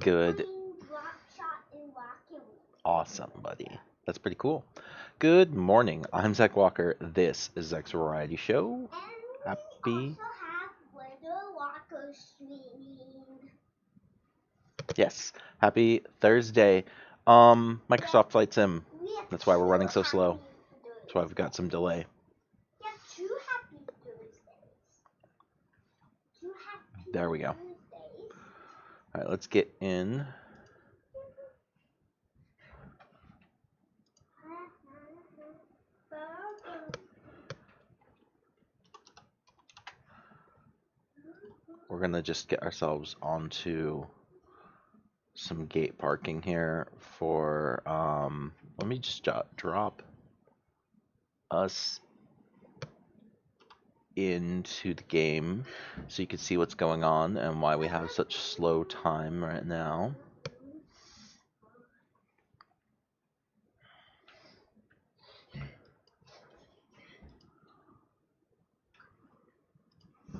Good. Awesome, buddy. That's pretty cool. Good morning. I'm Zach Walker. This is Zach's Variety Show. Happy. Yes. Happy Thursday. Microsoft Flight Sim. That's why we're running so slow. That's why we've got some delay. There we go. All right, let's get in. We're gonna just get ourselves onto some gate parking here for let me just drop us into the game so you can see what's going on and why we have such slow time right now.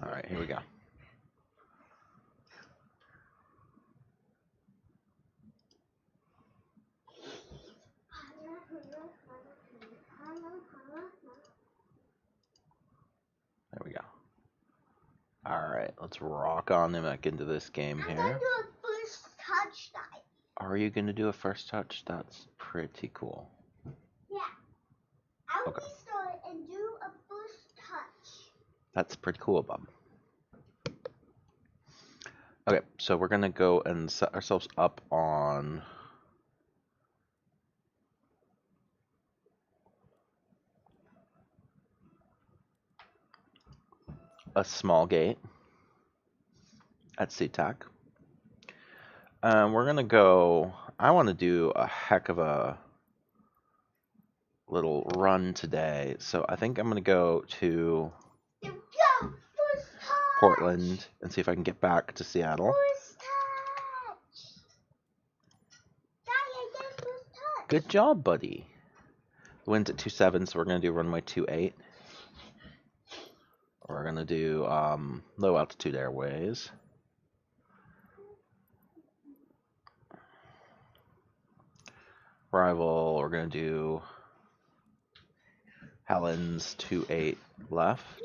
All right, here we go. There we go. All right, let's rock on back into this game here. I'm gonna do a first touch dive. Are you gonna do a first touch? That's pretty cool. Yeah. I'll restart and do a first touch. That's pretty cool, Bob. Okay, so we're gonna go and set ourselves up on a small gate at SeaTac. We're gonna go. I want to do a heck of a little run today, so I think I'm gonna go to Portland and see if I can get back to Seattle. First touch. Daddy, I did first touch. Good job, buddy. The wind's at 2.7, so we're gonna do runway 28. We're gonna do low altitude airways. Arrival, we're gonna do Helen's 28 left.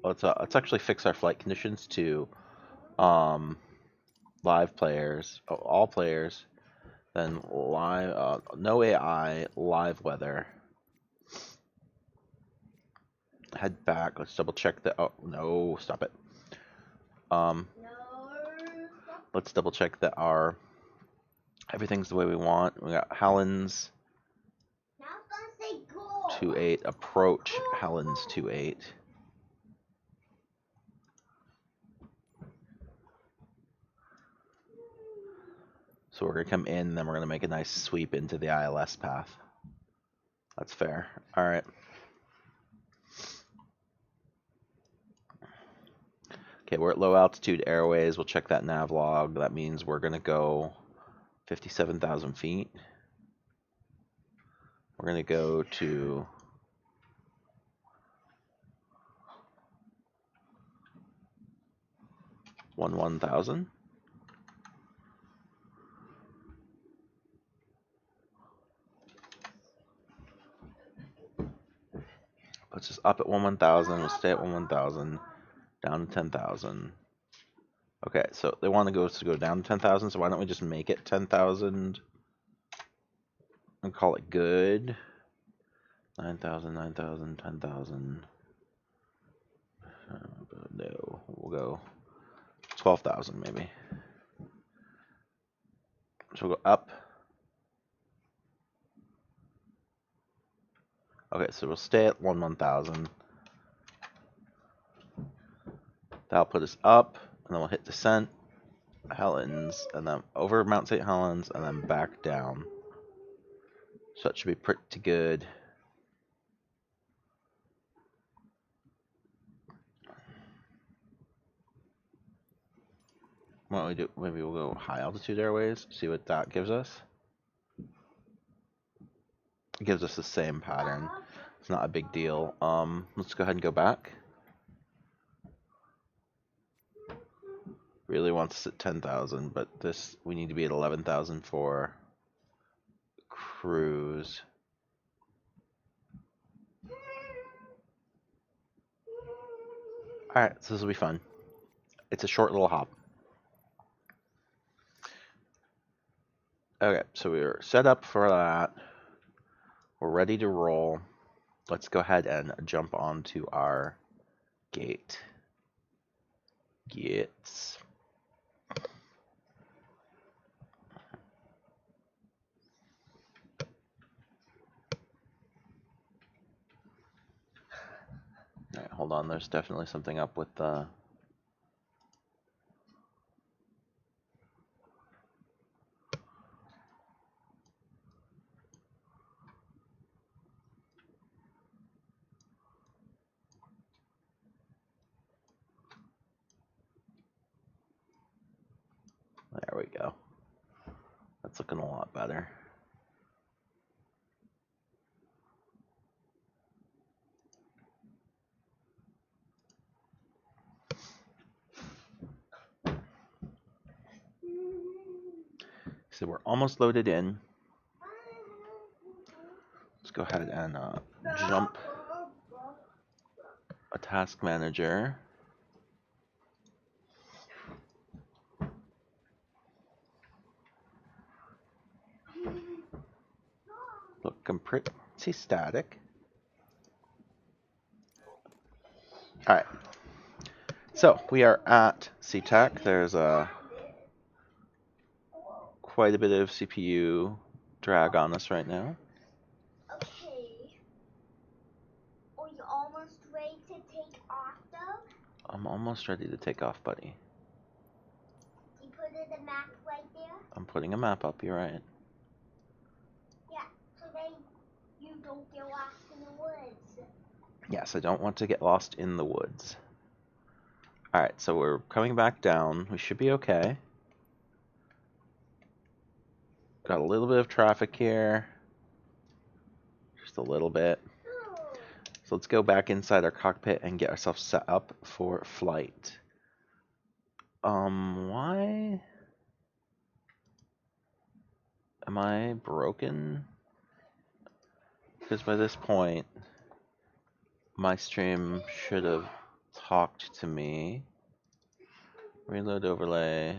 Let's actually fix our flight conditions to live players, all players, then live, no AI, live weather. Head back. Let's double check that. Oh no, stop it. No. Let's double check that our everything's the way we want. We got Helen's Now it's gonna say go. 28 approach. Helen's 28. So we're gonna come in, and then we're gonna make a nice sweep into the ILS path. That's fair. All right. Okay, we're at low altitude airways. We'll check that nav log. That means we're gonna go 57,000 feet. We're gonna go to 1,000. Puts us up at 1,000. We'll stay at 1,000. Down to 10,000. Okay, so they want to go down to 10,000. So why don't we just make it 10,000 and call it good? 9,000, 9,000, 10,000. No, we'll go 12,000 maybe. So we'll go up. Okay, so we'll stay at 1,000. That'll put us up, and then we'll hit descent, Helens, and then over Mount St. Helens, and then back down. So that should be pretty good. Why don't we do? Maybe we'll go high altitude airways. See what that gives us. It gives us the same pattern. It's not a big deal. Let's go ahead and go back. really wants us at 10,000, but this we need to be at 11,000 for cruise. Alright, so this will be fun. It's a short little hop. Okay, so we're set up for that. We're ready to roll. Let's go ahead and jump onto our gate. Gates. Alright, hold on, there's definitely something up with the... There we go. That's looking a lot better. So we're almost loaded in. Let's go ahead and jump a task manager. Looking pretty static. Alright. So we are at CTAC. There's quite a bit of CPU drag on us right now. Okay. Are you almost ready to take off though? I'm almost ready to take off, buddy. You put the map right there? I'm putting a map up, you're right. Yeah, so then you don't get lost in the woods. Yes, I don't want to get lost in the woods. Alright, so we're coming back down. We should be okay. Got a little bit of traffic here. Just a little bit. So let's go back inside our cockpit and get ourselves set up for flight. Why am I broken? Because by this point, my stream should have talked to me. Reload overlay.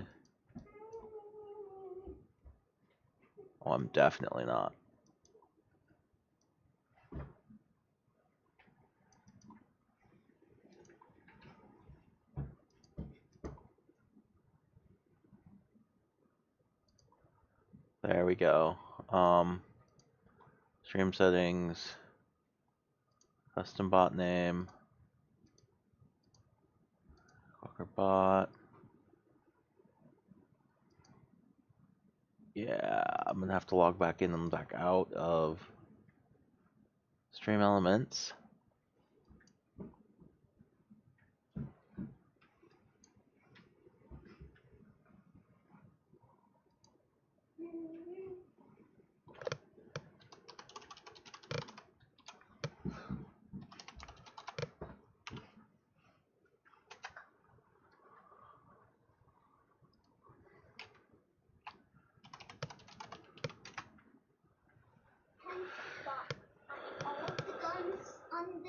Oh, I'm definitely not. There we go. Stream settings, custom bot name, Walker bot. Yeah, I'm gonna have to log back in and back out of Stream Elements.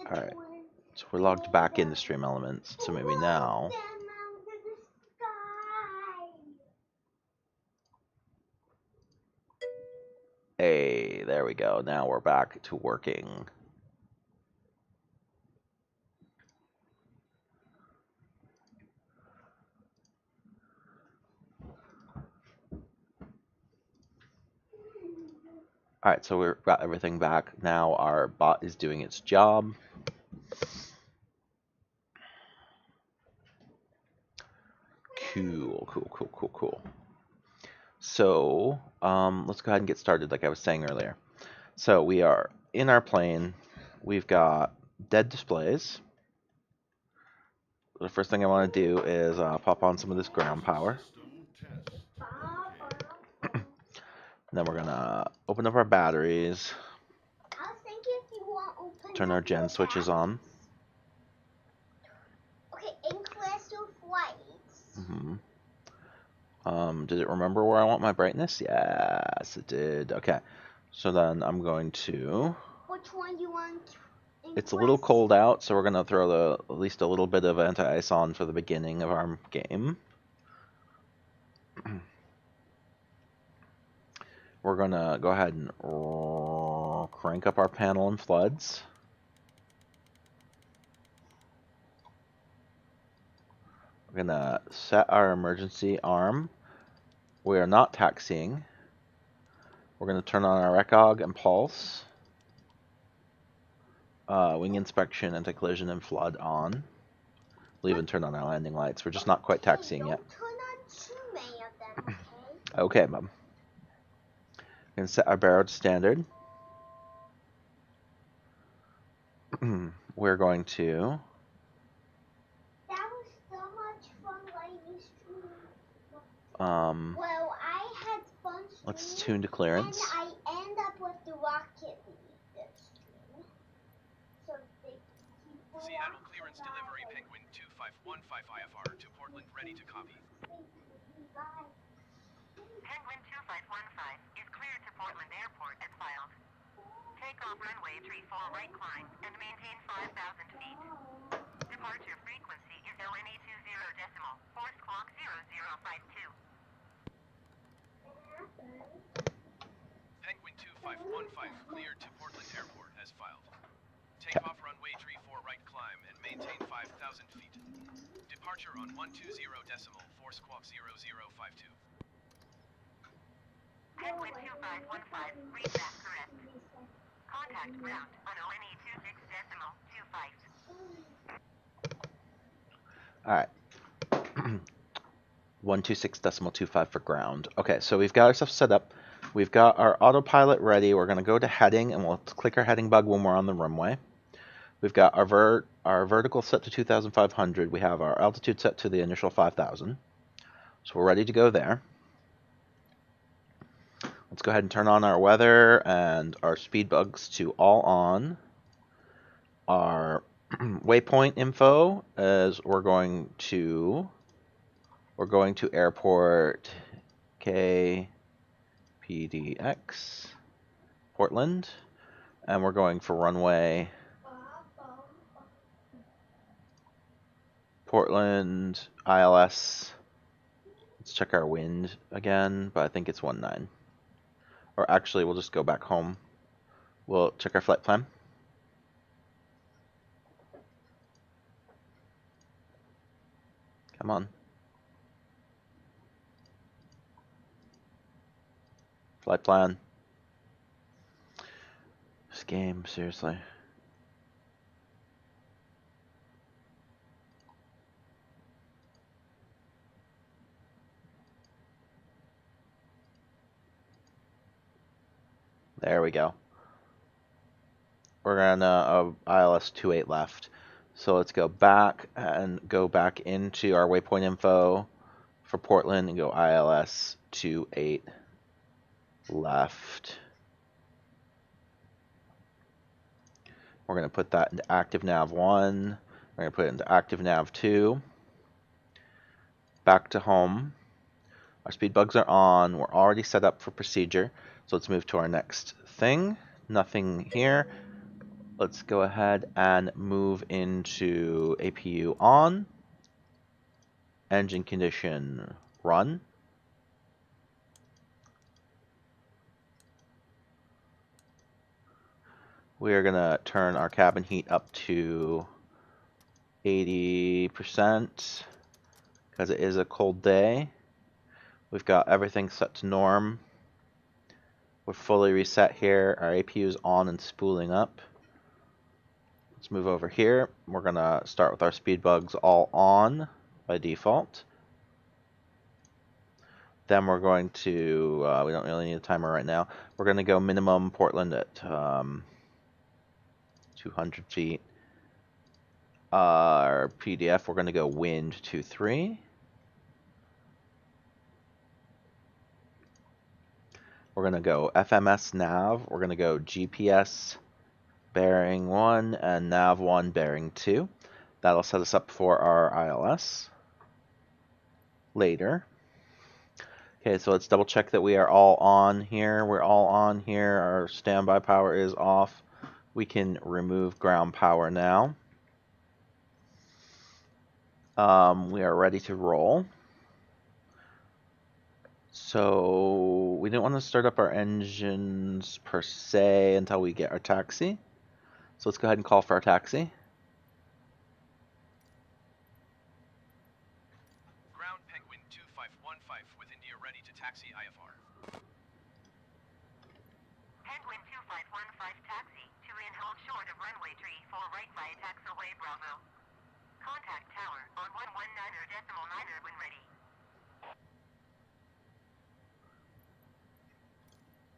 Alright, so we're logged back into Stream Elements, so maybe now. Hey, there we go. Now we're back to working. Alright, so we've got everything back. Now our bot is doing its job. Cool. So, let's go ahead and get started like I was saying earlier. So we are in our plane. We've got dead displays. The first thing I want to do is pop on some of this ground power. And then we're gonna open up our batteries. I was thinking if you want to open Turn our gen switches on. Okay, in crystal flights. Did it remember where I want my brightness? Yes, it did. Okay. So then I'm going to... Which one you want? It's a little cold out, so we're going to throw at least a little bit of anti-ice on for the beginning of our game. We're going to go ahead and crank up our panel and floods. We're going to set our emergency arm. We are not taxiing. We're going to turn on our recog and pulse. Wing inspection, anti-collision, and flood on. We'll even turn on our landing lights. We're just not quite taxiing yet. Don't turn on too many of them, okay? Okay, Mom. We're going to set our barrel to standard. We're going to... That was so much fun letting you stream. Well, I had fun streaming. Let's tune to clearance. And I end up with the Rocket League this stream. So Seattle clearance delivery Penguin 2515 IFR to Portland ready to copy. Penguin 2515 is cleared to Portland Airport as filed. Take off runway 34 right climb and maintain 5,000 feet. Departure frequency is LNE20 decimal, force clock 0052. Penguin 2515 cleared to Portland Airport as filed. Take off runway 34 right climb and maintain 5,000 feet. Departure on 120 decimal, force clock 0052. Penguin 2515, read that correct. Contact ground on LNE26 decimal 25. Alright. 126.25 for ground. Okay, so we've got ourselves set up. We've got our autopilot ready. We're going to go to heading, and we'll click our heading bug when we're on the runway. We've got our vertical set to 2,500. We have our altitude set to the initial 5,000. So we're ready to go there. Let's go ahead and turn on our weather and our speed bugs to all on. Our waypoint info is we're going to airport KPDX Portland, and we're going for runway Portland ILS. Let's check our wind again, but I think it's 19. Or actually, we'll just go back home. We'll check our flight plan. Come on. Flight plan. This game, seriously. There we go. We're gonna ILS 28 left. So let's go back and go back into our waypoint info for Portland and go ILS 28 left. We're gonna put that into active nav 1. We're gonna put it into active nav 2. Back to home. Our speed bugs are on. We're already set up for procedure. So let's move to our next thing. Nothing here. Let's go ahead and move into APU on. Engine condition run. We are going to turn our cabin heat up to 80% because it is a cold day. We've got everything set to norm. We're fully reset here. Our APU is on and spooling up. Let's move over here. We're going to start with our speed bugs all on by default. Then we're going to, we don't really need a timer right now. We're going to go minimum Portland at 200 feet. Our PDF, we're going to go wind 23. We're going to go FMS nav. We're going to go GPS bearing 1 and nav 1 bearing 2. That'll set us up for our ILS later. Okay, so let's double check that we are all on here. We're all on here. Our standby power is off. We can remove ground power now. We are ready to roll. So we didn't want to start up our engines per se until we get our taxi. So let's go ahead and call for our taxi. Ground Penguin 2515 with India ready to taxi IFR. Penguin 2515 taxi to and hold short of runway 34 right via taxiway Bravo. Contact tower on 119.9 when ready.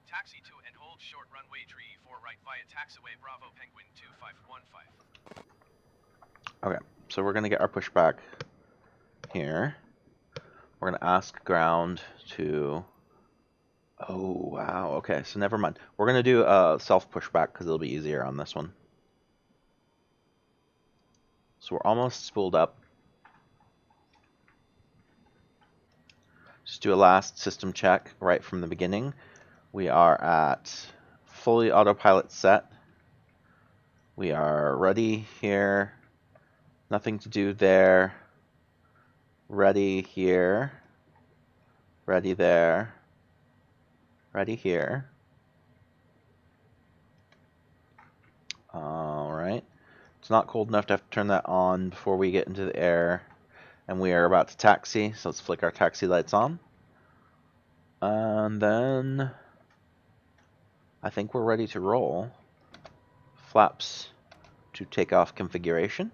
Taxi to and hold short runway 34 right via taxiway Bravo Penguin 2515. Okay, so we're going to get our pushback here. We're going to ask ground to... Oh, wow. Okay, so never mind. We're going to do a self pushback because it'll be easier on this one. So we're almost spooled up. Just do a last system check right from the beginning. We are at fully autopilot set. We are ready here. Nothing to do there. Ready here. Ready there. Ready here. Alright. It's not cold enough to have to turn that on before we get into the air. And we are about to taxi, so let's flick our taxi lights on. And then I think we're ready to roll. Flaps to takeoff configuration.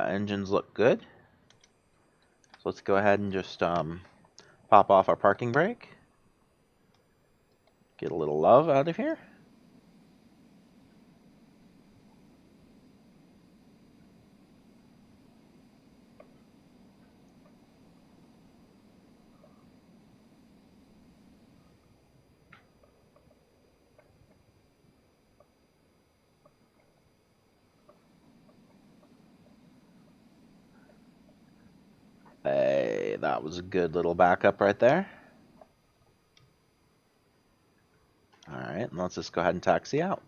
Engines look good. So let's go ahead and just pop off our parking brake. Get a little love out of here. Hey, that was a good little backup right there. Alright, let's just go ahead and taxi out.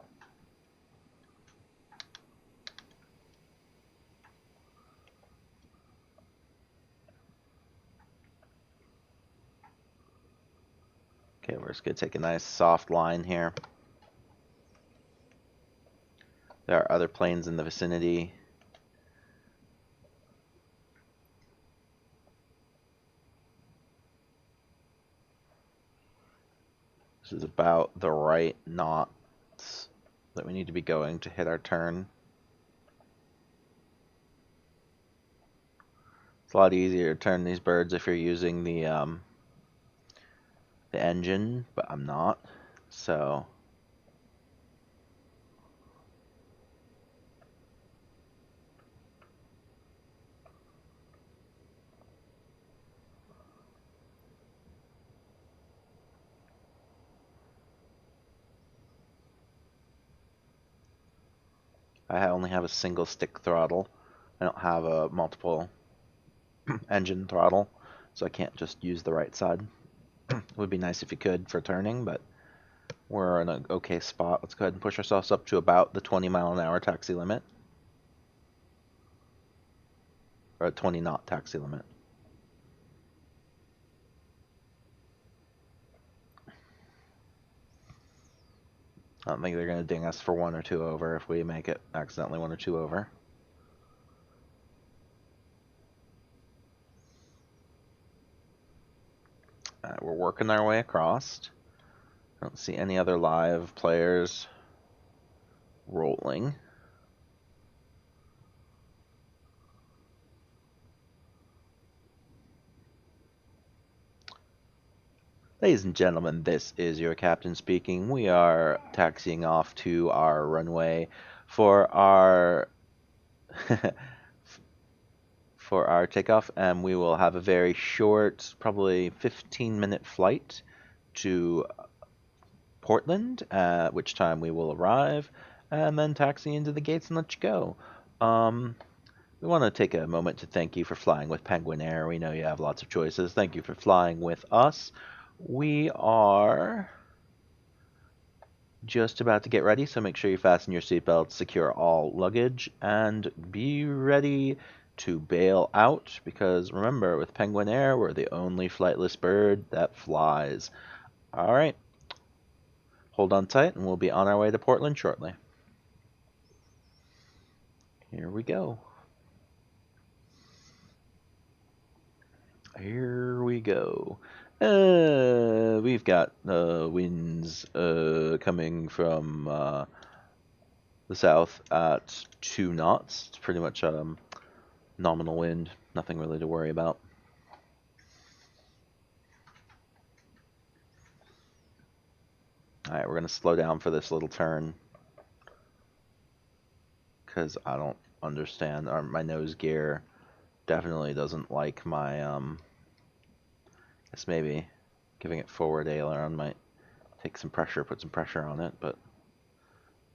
Okay, we're just going to take a nice soft line here. There are other planes in the vicinity. This is about the right knots that we need to be going to hit our turn. It's a lot easier to turn these birds if you're using the engine, but I'm not, so... I only have a single stick throttle. I don't have a multiple engine throttle, so I can't just use the right side. It would be nice if you could for turning, but we're in an okay spot. Let's go ahead and push ourselves up to about the 20-mile-an-hour taxi limit. Or a 20-knot taxi limit. I don't think they're going to ding us for 1 or 2 over if we make it accidentally 1 or 2 over. We're working our way across. I don't see any other live players rolling. Ladies and gentlemen, this is your captain speaking. We are taxiing off to our runway for our for our takeoff, and we will have a very short, probably 15-minute flight to Portland, at which time we will arrive and then taxi into the gates and let you go. We want to take a moment to thank you for flying with Penguin Air. We know you have lots of choices. Thank you for flying with us. We are just about to get ready, so make sure you fasten your seatbelts, secure all luggage, and be ready to bail out, because remember, with Penguin Air, we're the only flightless bird that flies. Alright, hold on tight, and we'll be on our way to Portland shortly. Here we go. Here we go. We've got winds coming from the south at 2 knots. It's pretty much nominal wind. Nothing really to worry about. Alright, we're going to slow down for this little turn, because I don't understand. My nose gear definitely doesn't like my, guess maybe giving it forward aileron might take some pressure, put some pressure on it, but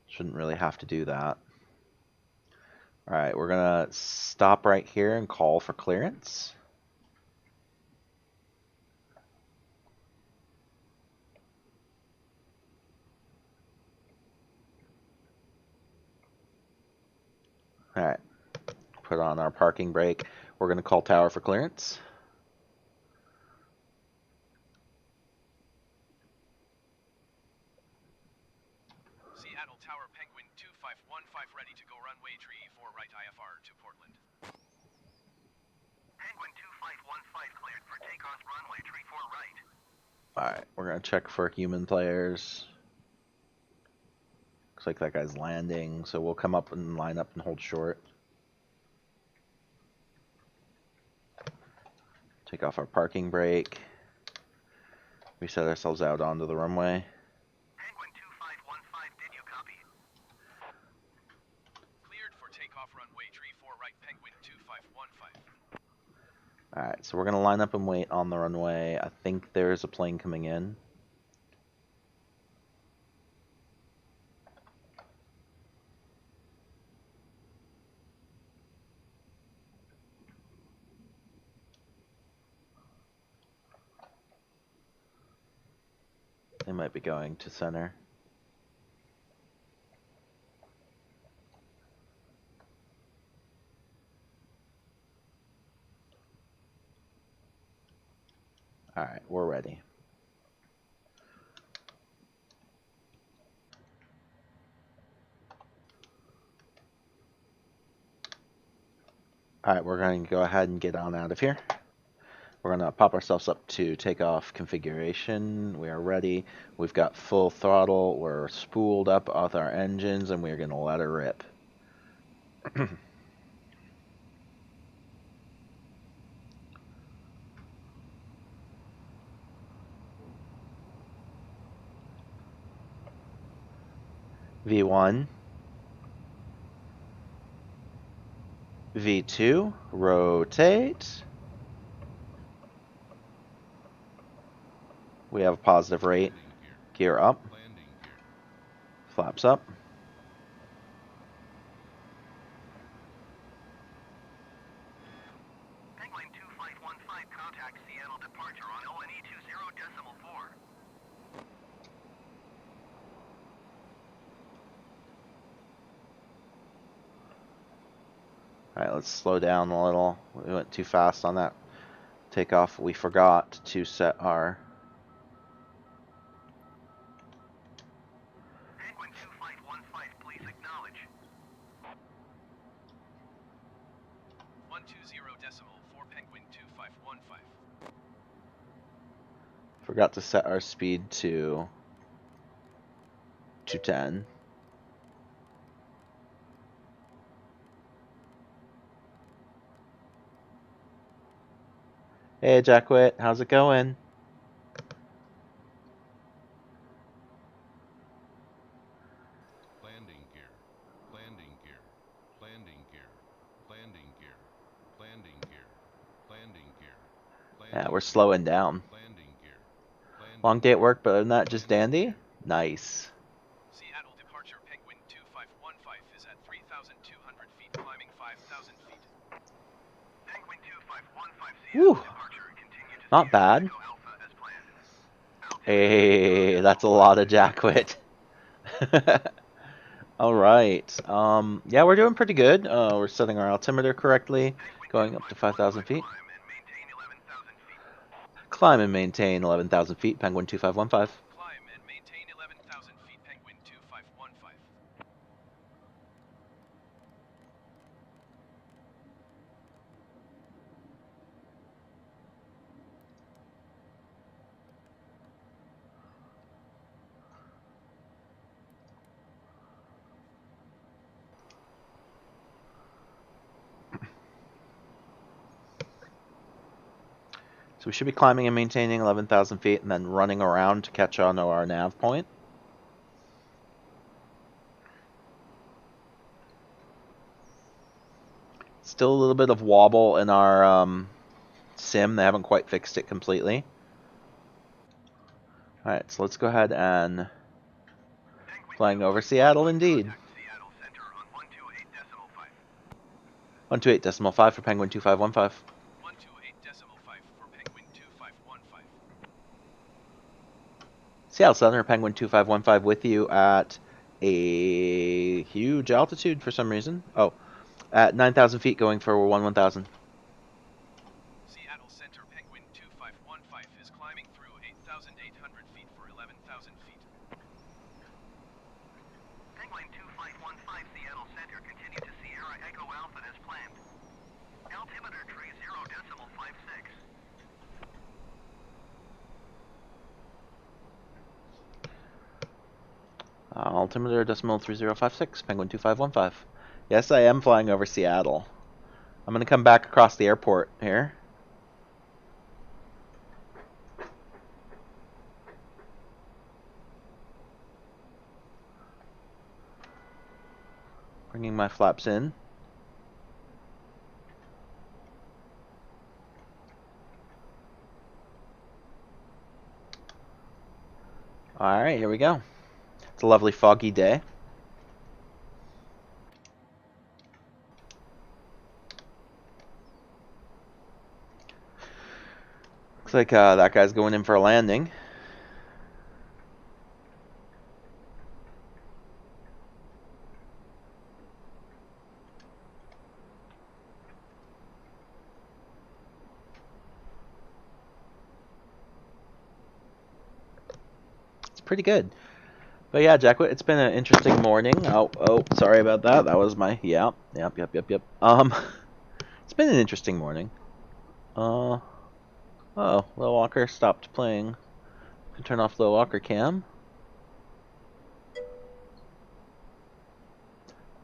shouldn't really have to do that. Alright, we're going to stop right here and call for clearance. Alright, put on our parking brake. We're going to call tower for clearance. Seattle Tower Penguin 2515 ready to go runway 34 right IFR to Portland. Penguin 2515 cleared for takeoff runway 34 right. Alright, we're going to check for human players. Looks like that guy's landing, so we'll come up and line up and hold short. Take off our parking brake. Reset ourselves out onto the runway. Penguin 2515, did you copy? Cleared for takeoff runway 34 right Penguin 2515. Alright, so we're going to line up and wait on the runway. I think there's a plane coming in. They might be going to center. Alright, we're ready. Alright, we're going to go ahead and get on out of here. We're going to pop ourselves up to takeoff configuration. We are ready. We've got full throttle. We're spooled up with our engines, and we're going to let her rip. V1. V2. Rotate. We have a positive rate. Gear up. Flaps up. Penguin 2515, contact Seattle departure on ONE 20.4. Alright, let's slow down a little. We went too fast on that takeoff. We forgot to set our... Penguin 2515, please acknowledge. 120.4 Penguin 2515. Forgot to set our speed to 210. Hey, Jackwit, how's it going? Landing gear, landing gear, landing gear, landing gear, landing gear, landing gear, Yeah, we're slowing down. landing gear, Long day at work, but other than that, just dandy? Nice. Seattle departure Penguin 2515 is at 3,200 feet climbing 5,000 feet. Whew. Not bad. Hey, that's a lot of jackwit. All right. Yeah, we're doing pretty good. We're setting our altimeter correctly, going up to 5,000 feet. Climb and maintain 11,000 feet, Penguin 2515. Climb and maintain 11,000 feet, Penguin 2515. So we should be climbing and maintaining 11,000 feet and then running around to catch on to our nav point. Still a little bit of wobble in our sim. They haven't quite fixed it completely. Alright, so let's go ahead and flying over Seattle indeed. Seattle Center on 128.5 for Penguin 2515. 128.5 for Penguin 2515. Seattle Center, Penguin 2515 with you at a huge altitude for some reason. Oh, at 9,000 feet going for 11,000. Seattle Center Penguin 2515 is climbing through 8,800 feet for 11,000 feet. Penguin 2515 Seattle Center, continue to Sierra Echo Alpha as planned. Altimeter tree 0.56. Altimeter decimal 3056, Penguin 2515. Yes, I am flying over Seattle. I'm going to come back across the airport here. Bringing my flaps in. Alright, here we go. It's a lovely foggy day. Looks like that guy's going in for a landing. It's pretty good. But yeah, Jackwit, it's been an interesting morning. Oh, sorry about that. That was my, yep. It's been an interesting morning. Oh, Lil Walker stopped playing. Can turn off Lil Walker cam.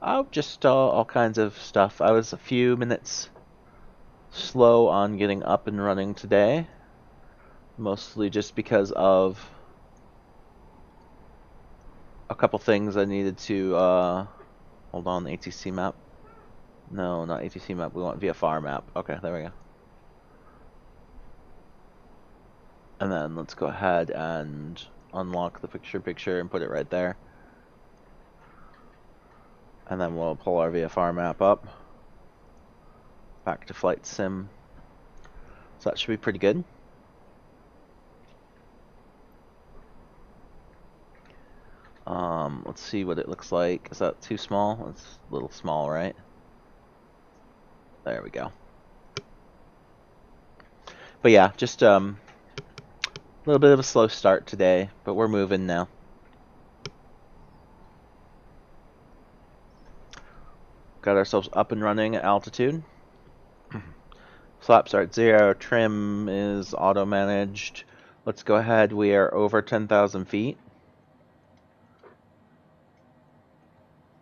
Oh, just all kinds of stuff. I was a few minutes slow on getting up and running today. Mostly just because of a couple things I needed to, hold on, ATC map. No, not ATC map. We want VFR map. Okay, there we go. And then let's go ahead and unlock the picture and put it right there. And then we'll pull our VFR map up. Back to flight sim. So that should be pretty good. Let's see what it looks like. Is that too small? It's a little small, right? There we go. But yeah, just a little bit of a slow start today, but we're moving now. Got ourselves up and running at altitude. Flaps are at 0. Trim is auto-managed. Let's go ahead. We are over 10,000 feet.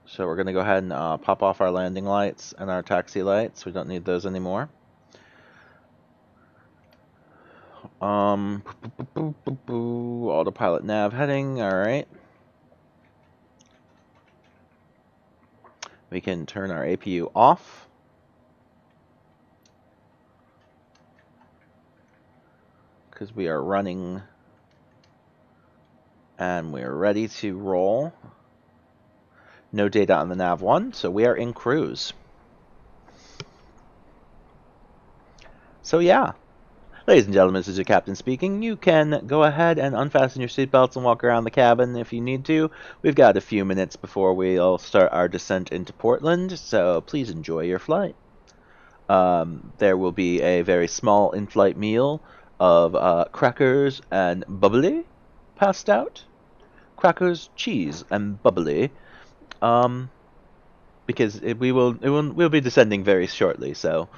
So we're going to go ahead and pop off our landing lights and our taxi lights. We don't need those anymore. Autopilot nav heading. All right. We can turn our APU off. Because we are running and we're ready to roll. No data on the nav1, so we are in cruise. So yeah, ladies and gentlemen, this is your captain speaking. You can go ahead and unfasten your seatbelts and walk around the cabin if you need to. We've got a few minutes before we'll start our descent into Portland, so please enjoy your flight. There will be a very small in-flight meal of crackers and bubbly passed out. Crackers, cheese, and bubbly. Because we'll be descending very shortly, so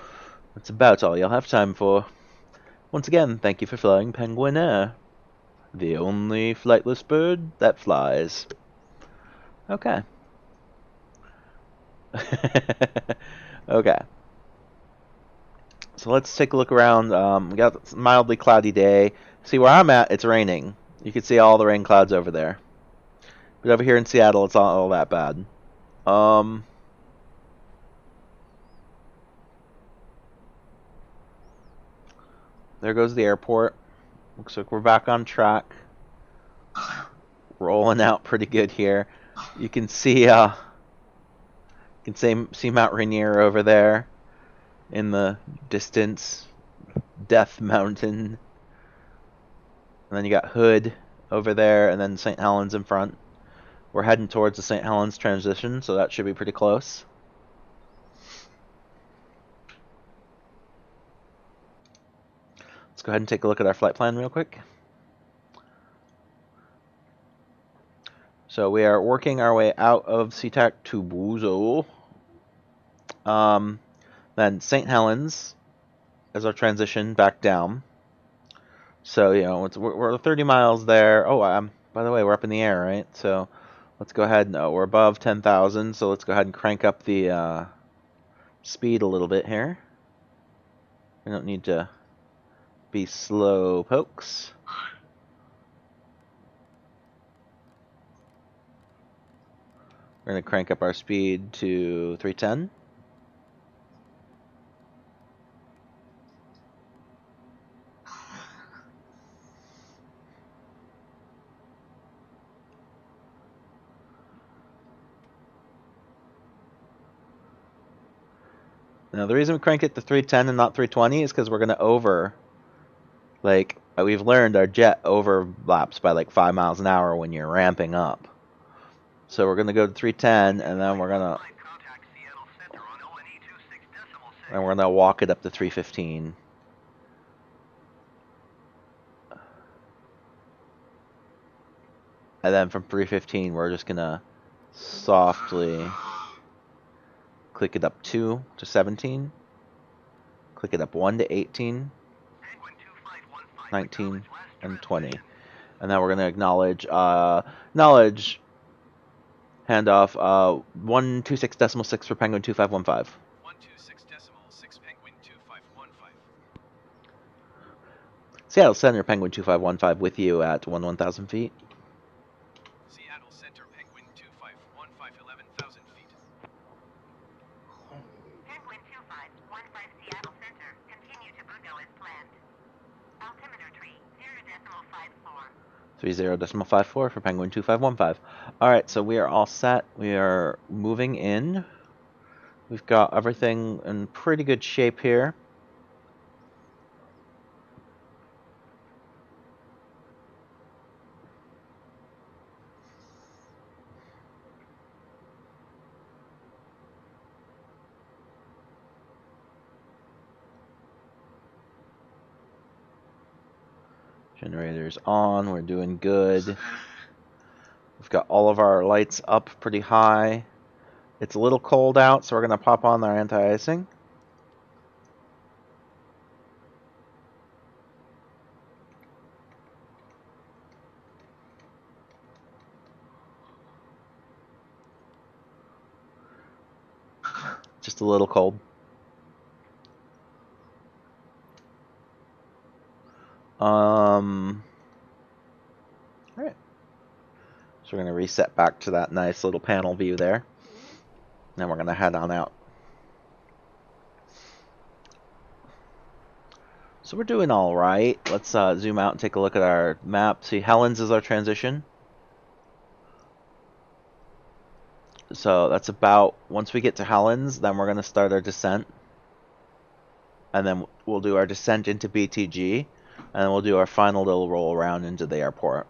that's about all you'll have time for. Once again, thank you for flying Penguin Air, the only flightless bird that flies. Okay. Okay. So let's take a look around. We got a mildly cloudy day. See where I'm at, it's raining. You can see all the rain clouds over there. But over here in Seattle, it's not all that bad. There goes the airport. Looks like we're back on track. Rolling out pretty good here. You can see see Mount Rainier over there in the distance. Death Mountain. And then you got Hood over there, and then St. Helens in front. We're heading towards the St. Helens transition, so that should be pretty close. Let's go ahead and take a look at our flight plan real quick. So we are working our way out of SeaTac to Buzo. Then St. Helens as our transition back down. So, you know, we're 30 miles there. Oh, by the way, we're up in the air, right? So let's go ahead. No, we're above 10,000, so let's go ahead and crank up the speed a little bit here. We don't need to be slow pokes. We're going to crank up our speed to 310. Now, the reason we cranked it to 310 and not 320 is because we're going to we've learned our jet overlaps by like 5 miles an hour when you're ramping up. So we're going to go to 310, and then we're going to walk it up to 315. And then from 315, we're just going to softly click it up 2 to 17. Click it up 1 to 18, 19, and 20. And then we're going to acknowledge handoff 126.6 for Penguin 2515. 126.6 Penguin 2515. Seattle Center Penguin 2515 with you at 1,000 feet. Seattle Center Penguin 2515 11,000 feet. Penguin 2515 Seattle Center. Continue to Buzo as planned. Altimeter tree 0.54. 30.54 for Penguin 2515. Alright, so we are all set. We are moving in. We've got everything in pretty good shape here. Generator's on. We're doing good. We've got all of our lights up pretty high. It's a little cold out, so we're going to pop on our anti-icing. Just a little cold. Alright. So we're going to reset back to that nice little panel view there. Then we're going to head on out. So we're doing alright. Let's zoom out and take a look at our map. See, Helens is our transition. So that's about, once we get to Helens, then we're going to start our descent. and then we'll do our descent into BTG, and then we'll do our final little roll around into the airport.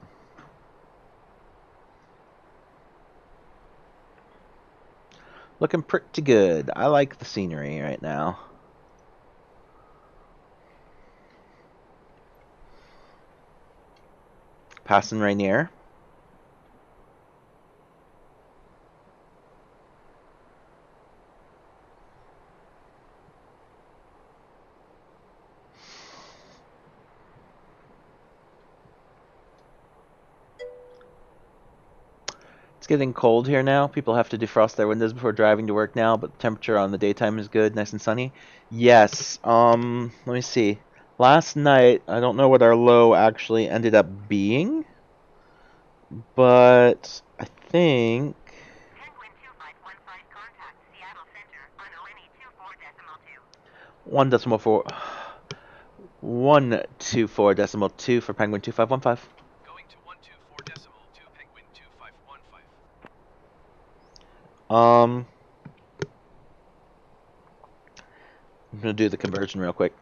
Looking pretty good. I like the scenery right now. Passing Rainier. It's getting cold here now. People have to defrost their windows before driving to work now, but the temperature on the daytime is good, nice and sunny. Yes, let me see. Last night, I don't know what our low actually ended up being, but I think Penguin 2515 contact Seattle Center on ONE 24.2. 124.2 for Penguin 2515. Going to 124.2 Penguin 2515. I'm gonna do the conversion real quick.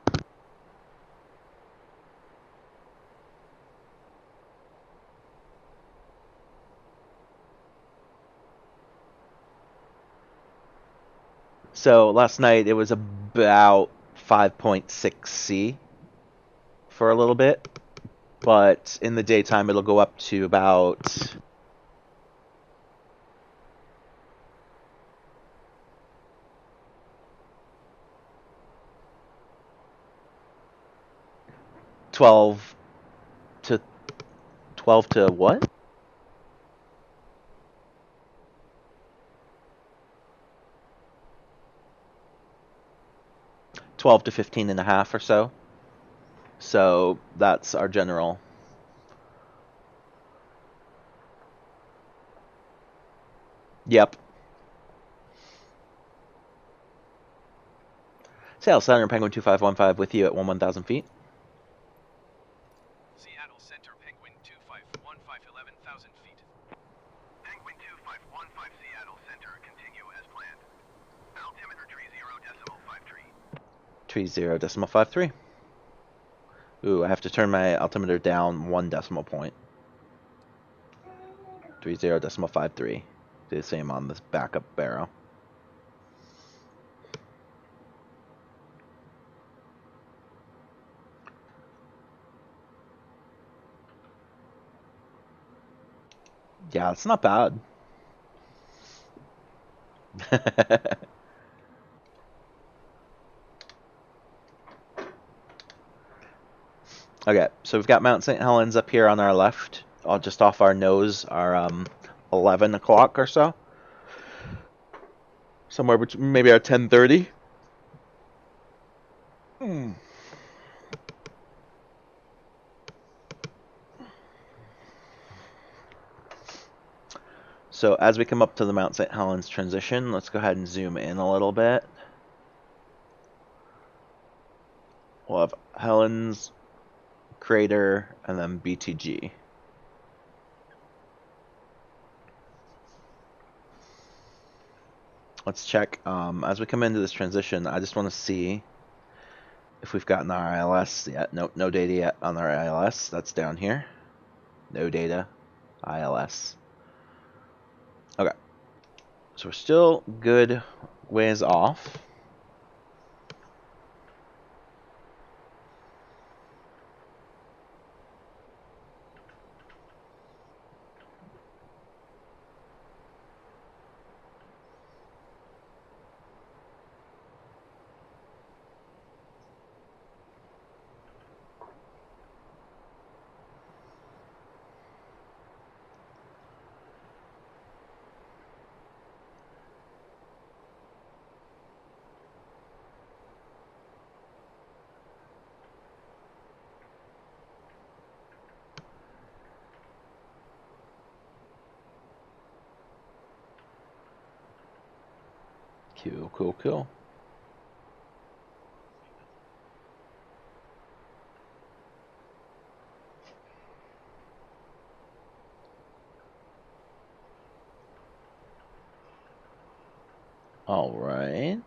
So last night it was about 5.6 C for a little bit, but in the daytime it'll go up to about 12 to 12 to what? $12 to 15.5 or so. So that's our general. Yep. Seattle Center, Penguin 2515 with you at 1,000 feet. Seattle Center, Penguin 2515, 11,000 feet. Penguin 2515 Seattle Center, continue as planned. Altimeter 30.53. Ooh, I have to turn my altimeter down 1 decimal point. 30.53. Do the same on this backup barrel. Yeah, it's not bad. Okay, so we've got Mount St. Helens up here on our left, just off our nose, our 11 o'clock or so. Somewhere between maybe our 10:30. So as we come up to the Mount St. Helens transition, let's go ahead and zoom in a little bit. We'll have Helens, Crater, and then BTG. Let's check. As we come into this transition, I just want to see if we've gotten our ILS yet. Nope, no data yet on our ILS. That's down here. No data. ILS. Okay. So we're still good ways off. Cool. All right.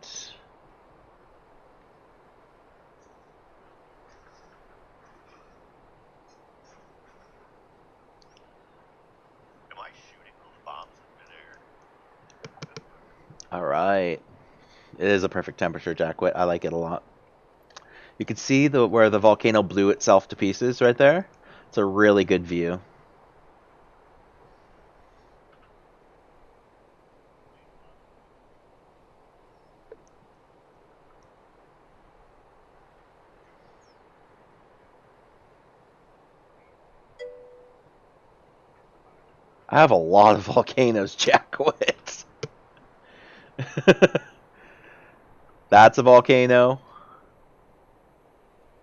All right. It is a perfect temperature, Jackwit. I like it a lot. You can see where the volcano blew itself to pieces right there. It's a really good view. I have a lot of volcanoes, Jackwit. That's a volcano.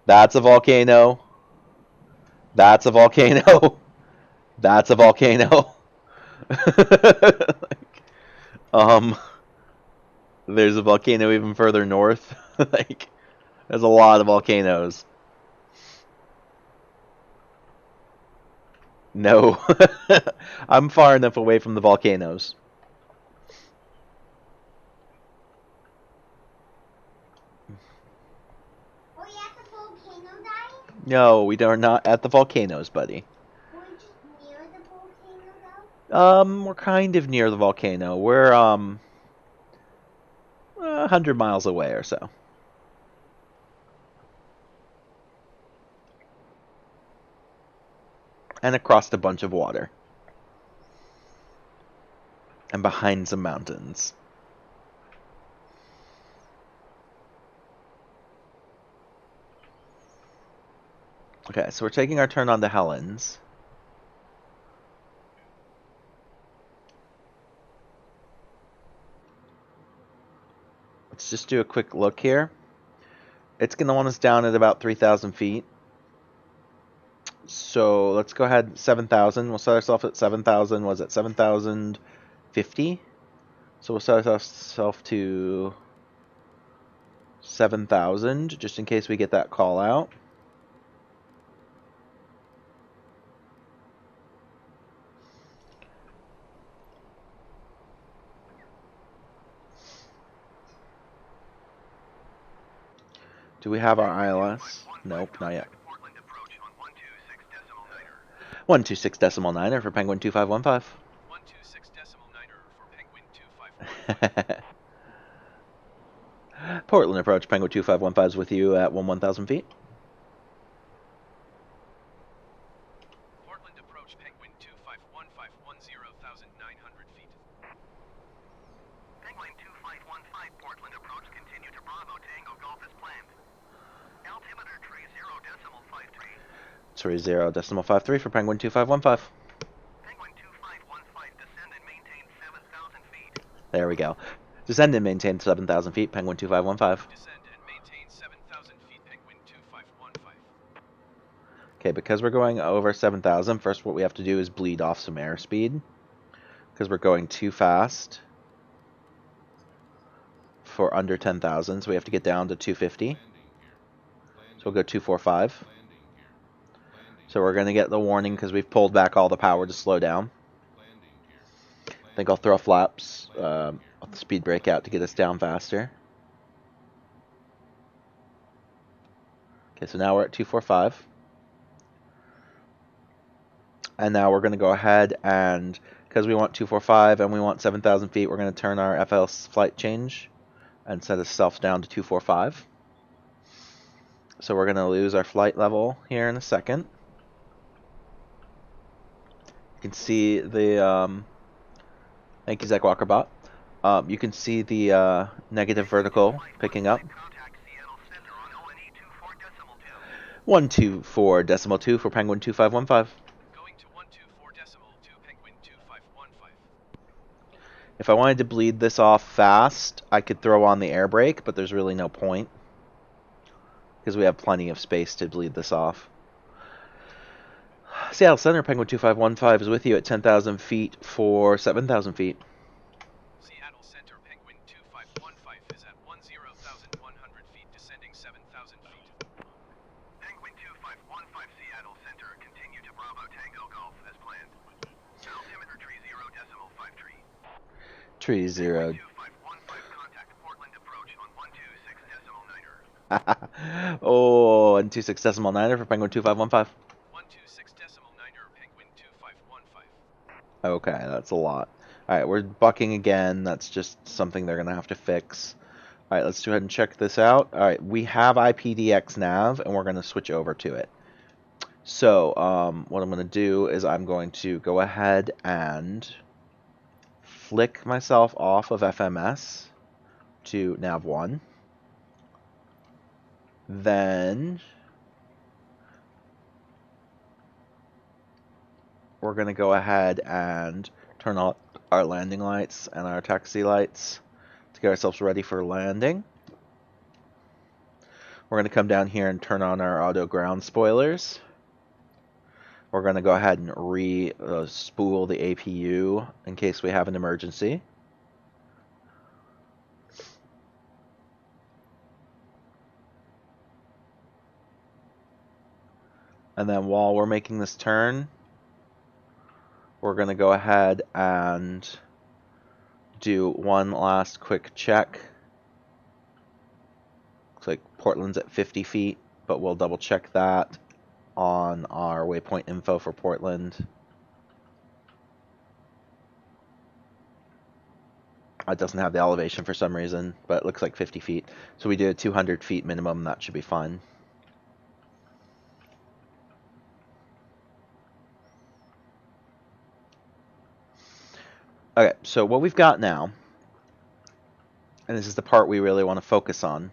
That's a volcano. That's a volcano. That's a volcano. Like, um, there's a volcano even further north. Like, there's a lot of volcanoes. No. I'm far enough away from the volcanoes. Are we at the volcano dying? No, we are not at the volcanoes, buddy. We're just near the volcano though? We're kind of near the volcano. We're 100 miles away or so. And across a bunch of water. And behind some mountains. Okay, so we're taking our turn on the Helens. Let's just do a quick look here. It's going to want us down at about 3,000 feet. So let's go ahead, 7,000. We'll set ourselves at 7,000. Was it 7,050? So we'll set ourselves to 7,000, just in case we get that call out. Do we have our ILS? Nope, not yet. 126.9er for Penguin 2515. 126.9er for Penguin 2515. Portland approach, Penguin 2515 is with you at 11,000 feet. Portland approach, Penguin 2515, 10,900 feet. Penguin 2515, Portland approach, continue to Bravo, Tango Golf as planned. Altimeter 30.53. 30.53 for Penguin 2515. Penguin 2515, descend and maintain 7,000 feet. There we go. Descend and maintain 7,000 feet, Penguin 2515. Descend and maintain 7,000 feet, Penguin 2515. Okay, because we're going over 7,000, first what we have to do is bleed off some airspeed. Because we're going too fast for under 10,000, so we have to get down to 250. So we'll go 245. So we're going to get the warning because we've pulled back all the power to slow down. I think I'll throw flaps, the speed brake out to get us down faster. Okay, so now we're at 245. And now we're going to go ahead and, because we want 245 and we want 7,000 feet, we're going to turn our FLS flight change and set ourselves down to 245. So we're going to lose our flight level here in a second. You can see the, thank you, Zach Walkerbot. You can see the negative vertical picking up. Contact Seattle Center on ONE 124.2 for Penguin 2515. Going to 124.2, Penguin 2515. If I wanted to bleed this off fast, I could throw on the air brake, but there's really no point. Because we have plenty of space to bleed this off. Seattle Center, Penguin 2515 is with you at 10,000 feet for 7,000 feet. Seattle Center, Penguin 2515 is at 10,100 feet, descending 7,000 feet. Penguin 2515, Seattle Center, continue to Bravo, Tango Golf as planned. Altimeter 30.53. Tree 0. 2515, contact Portland approach on 126.9er. Oh, and 26.9er for Penguin 2515. 126.9er, Penguin 2515. Okay, that's a lot. Alright, we're bucking again. That's just something they're going to have to fix. Alright, let's go ahead and check this out. Alright, we have IPDX nav, and we're going to switch over to it. So, what I'm going to do is I'm going to go ahead and flick myself off of FMS to nav 1. Then we're going to go ahead and turn on our landing lights and our taxi lights to get ourselves ready for landing. We're going to come down here and turn on our auto ground spoilers. We're going to go ahead and spool the APU in case we have an emergency. And then while we're making this turn, we're going to go ahead and do one last quick check. Looks like Portland's at 50 feet, but we'll double check that on our waypoint info for Portland. It doesn't have the elevation for some reason, but it looks like 50 feet. So we did 200 feet minimum, that should be fine. Okay, so what we've got now, and this is the part we really want to focus on,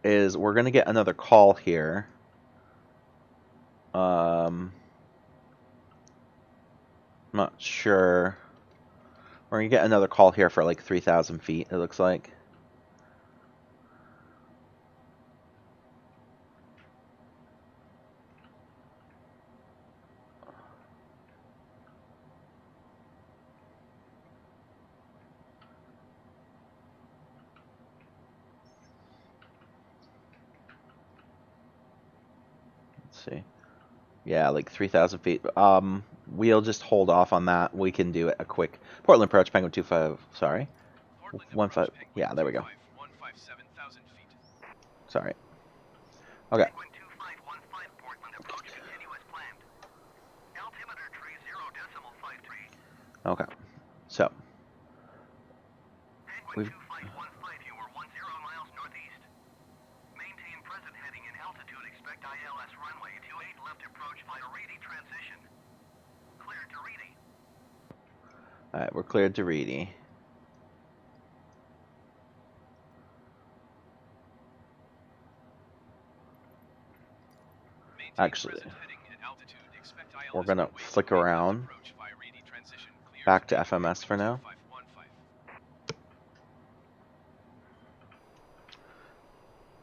is we're going to get another call here. I'm not sure. We're going to get another call here for like 3,000 feet, it looks like. Let's see. Yeah, like 3,000 feet. We'll just hold off on that. We can do a quick Portland approach, Penguin 25. Sorry, Portland 15. approach, Yeah, there we go. 157,000 feet. Sorry. Okay. Penguin 2515 Portland approach continue as planned. Altimeter tree 0.53. Okay. So Penguin we've 2515, you are 10 miles northeast. Maintain present heading and altitude. Expect ILS runway 28 left approach via Reedy transition. Cleared to Reedy. all right. We're cleared to Reedy. Actually, we're gonna flick around back to FMS for now.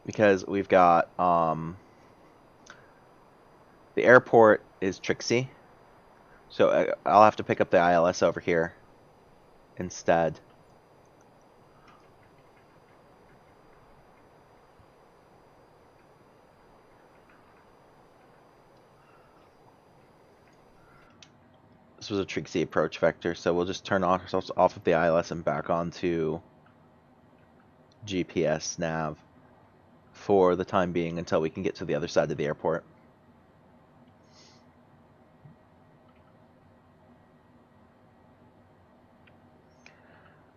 Because we've got the airport is Trixie, so I'll have to pick up the ILS over here instead. This was a Trixie approach vector, so we'll just turn ourselves off of the ILS and back onto GPS nav for the time being until we can get to the other side of the airport.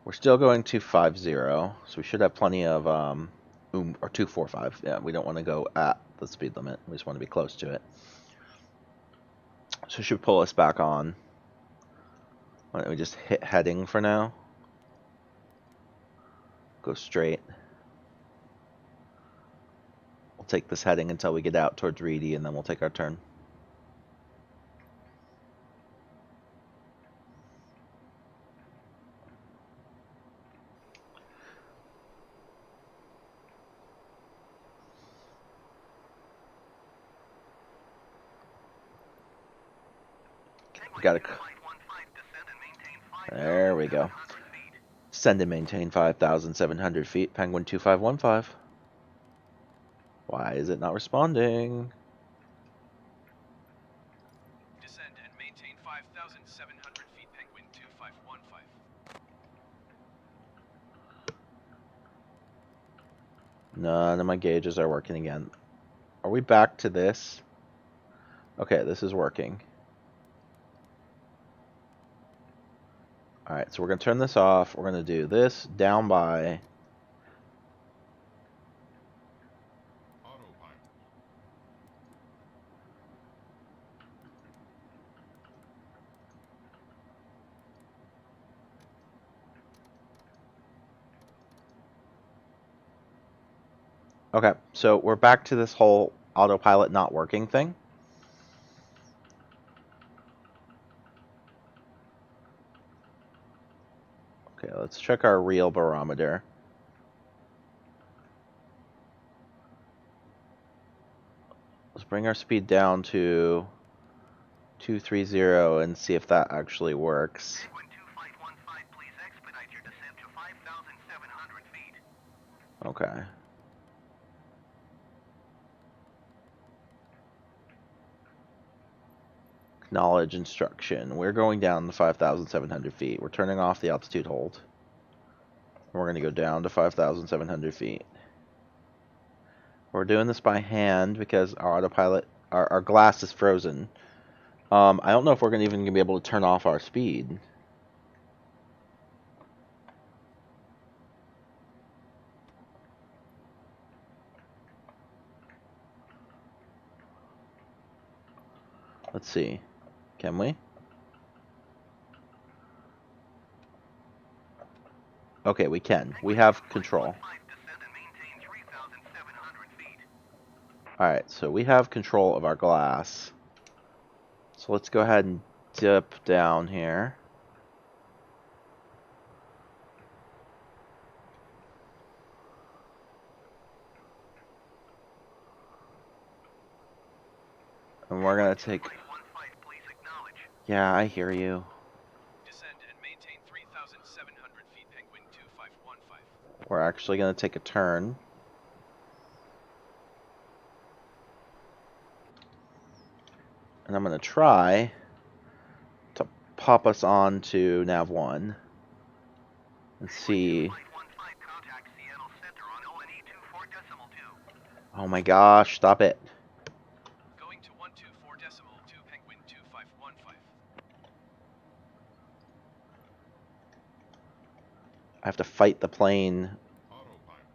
We're still going 250, so we should have plenty of or 245. Yeah, we don't want to go at the speed limit. We just want to be close to it. So it should pull us back on. Why don't we just hit heading for now? Go straight. We'll take this heading until we get out towards Reedy, and then we'll take our turn. We gotta. There we go. Send and maintain 5,700 feet. Penguin 2515. Why is it not responding? Descend and maintain 5,700 feet, Penguin 2515. None of my gauges are working again. Are we back to this? Okay, this is working. Alright, so we're going to turn this off. We're going to do this down by... Autopilot. Okay, so we're back to this whole autopilot not working thing. Okay, let's check our real barometer. Let's bring our speed down to 230 and see if that actually works. Penguin 2515, please expedite your descent to 5,700 feet. Okay. Acknowledge instruction. We're going down to 5,700 feet. We're turning off the altitude hold. We're going to go down to 5,700 feet. We're doing this by hand because our autopilot, our glass is frozen. I don't know if we're even going to be able to turn off our speed. Let's see. Can we? Okay, we can. We have control. Descend and maintain 3,700 feet. Alright, so we have control of our glass. So let's go ahead and dip down here. And we're going to take... 2515, please acknowledge. Yeah, I hear you. Descend and maintain 3,700 feet, Penguin 2515. We're actually going to take a turn. And I'm going to try to pop us on to nav 1 and see. 2515, contact Seattle Center on ONE 24.2. Oh my gosh, stop it. Going to 124.2, Penguin 2515. I have to fight the plane. Autopilot.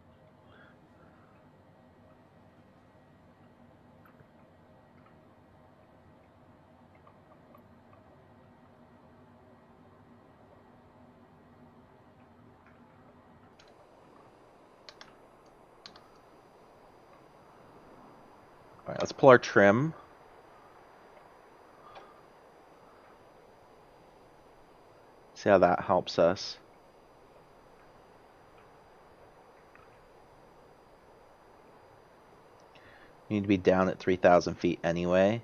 Alright, let's pull our trim. See how that helps us. We need to be down at 3,000 feet anyway.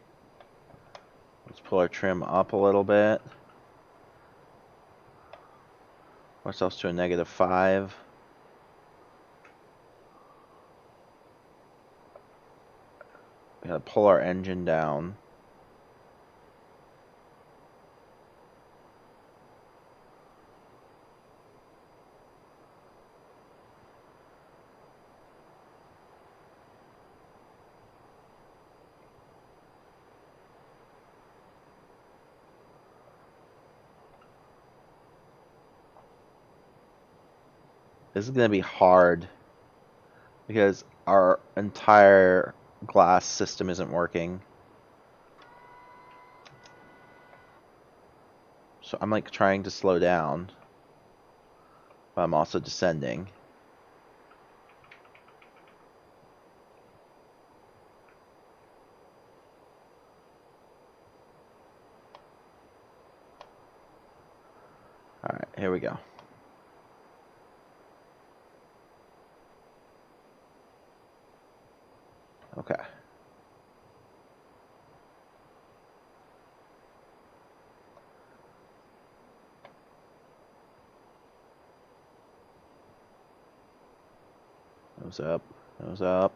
Let's pull our trim up a little bit. Ourselves to a -5. We gotta pull our engine down. This is gonna be hard because our entire glass system isn't working. So I'm like trying to slow down, but I'm also descending. Alright, here we go. Okay. Nose up, nose up.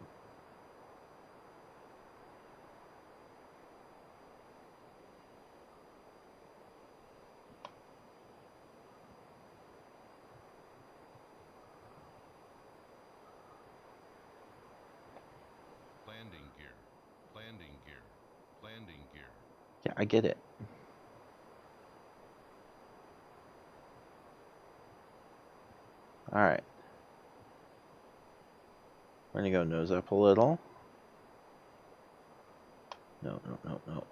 Landing gear. Landing gear. Landing gear. Yeah, I get it. Alright. We're gonna go nose up a little. No, no, no, no.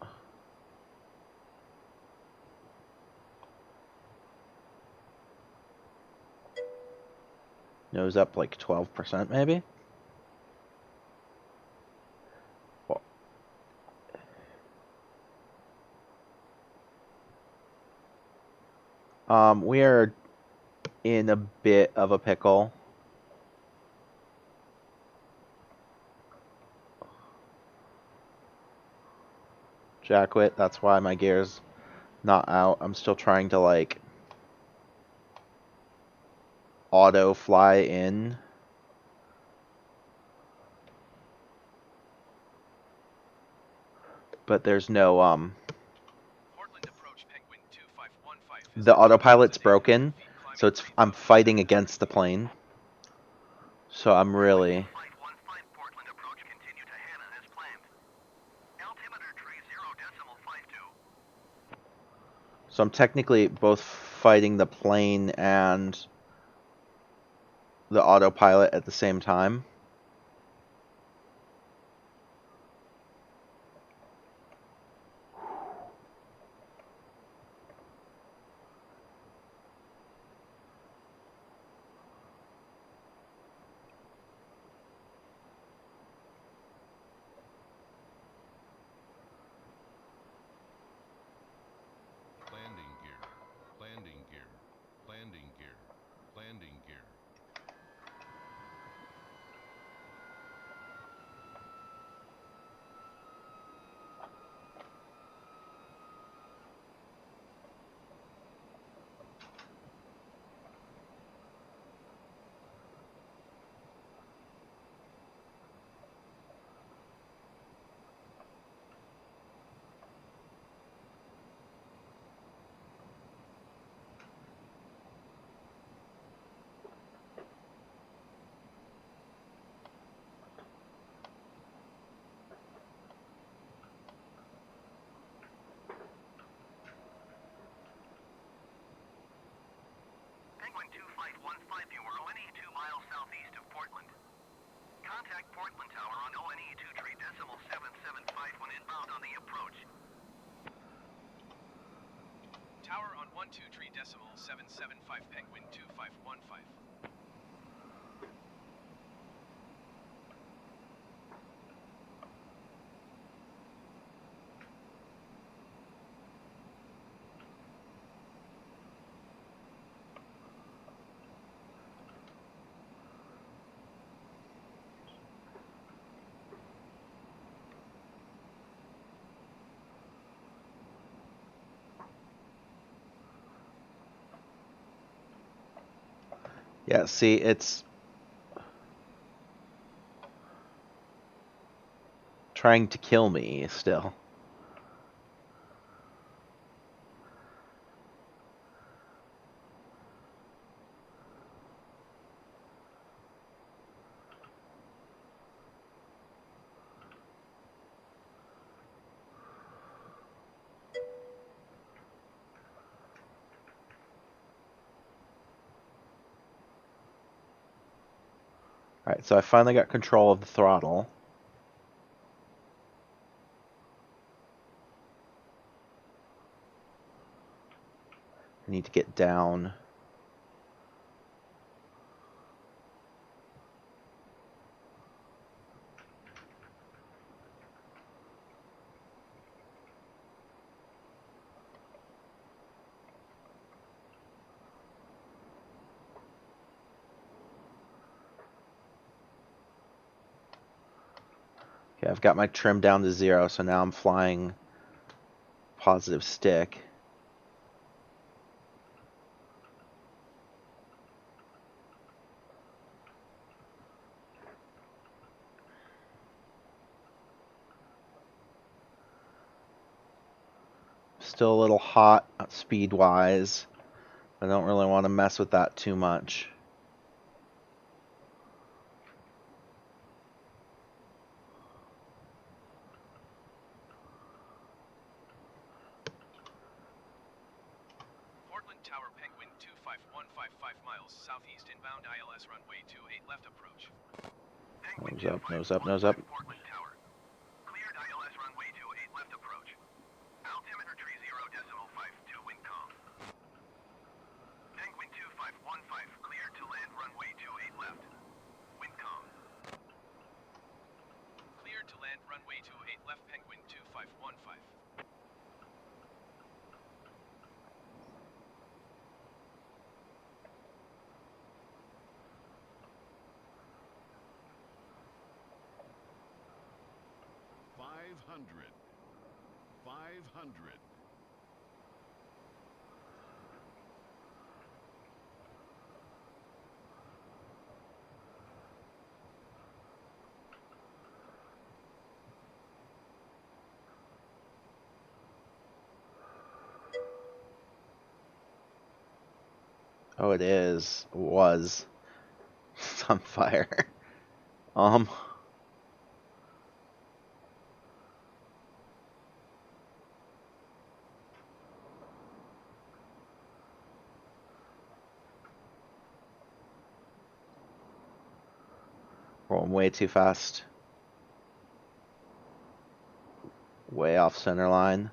Nose up like 12% maybe? We are in a bit of a pickle. Jackwit, that's why my gear's not out. I'm still trying to like auto fly in. But there's no Portland approach Penguin 2515 is the at autopilot's 2,800 broken, feet, climbing so it's I'm 3,000 fighting against the plane. So I'm really Flight 15 Portland approach continue to Hannon as planned. Altimeter tree 0.52. so I'm technically both fighting the plane and the autopilot at the same time. Landing gear. Landing gear. Landing gear. Landing gear. Penguin 2515, you are ONE 2 miles southeast of Portland. Contact Portland Tower on ONE 23.775 when inbound on the approach. Tower on 123.775 Penguin 2515. Yeah, see, it's trying to kill me still. Alright, so I finally got control of the throttle. I need to get down. Okay, I've got my trim down to 0, so now I'm flying positive stick. Still a little hot speed-wise. I don't really want to mess with that too much. Portland Tower Penguin 5 miles southeast inbound ILS runway 28 left approach. Nose up, nose up, nose up. Portland Tower. Cleared ILS runway 28 left approach. Altimeter tree 0.52 wind calm. Penguin 2515 cleared to land runway 28 left. Wind calm. Cleared to land runway 28 left Penguin 2515. Five hundred. Oh, it is. Was. It's on fire. Rolling way too fast. Way off center line.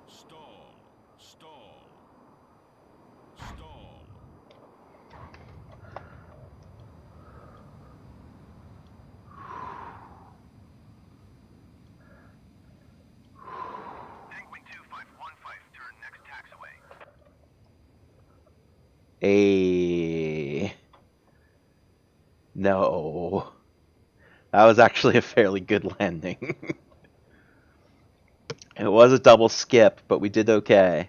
Stall. Stall. Stall. Penguin 2515 turn next taxiway. No. That was actually a fairly good landing. It was a double skip, but we did okay.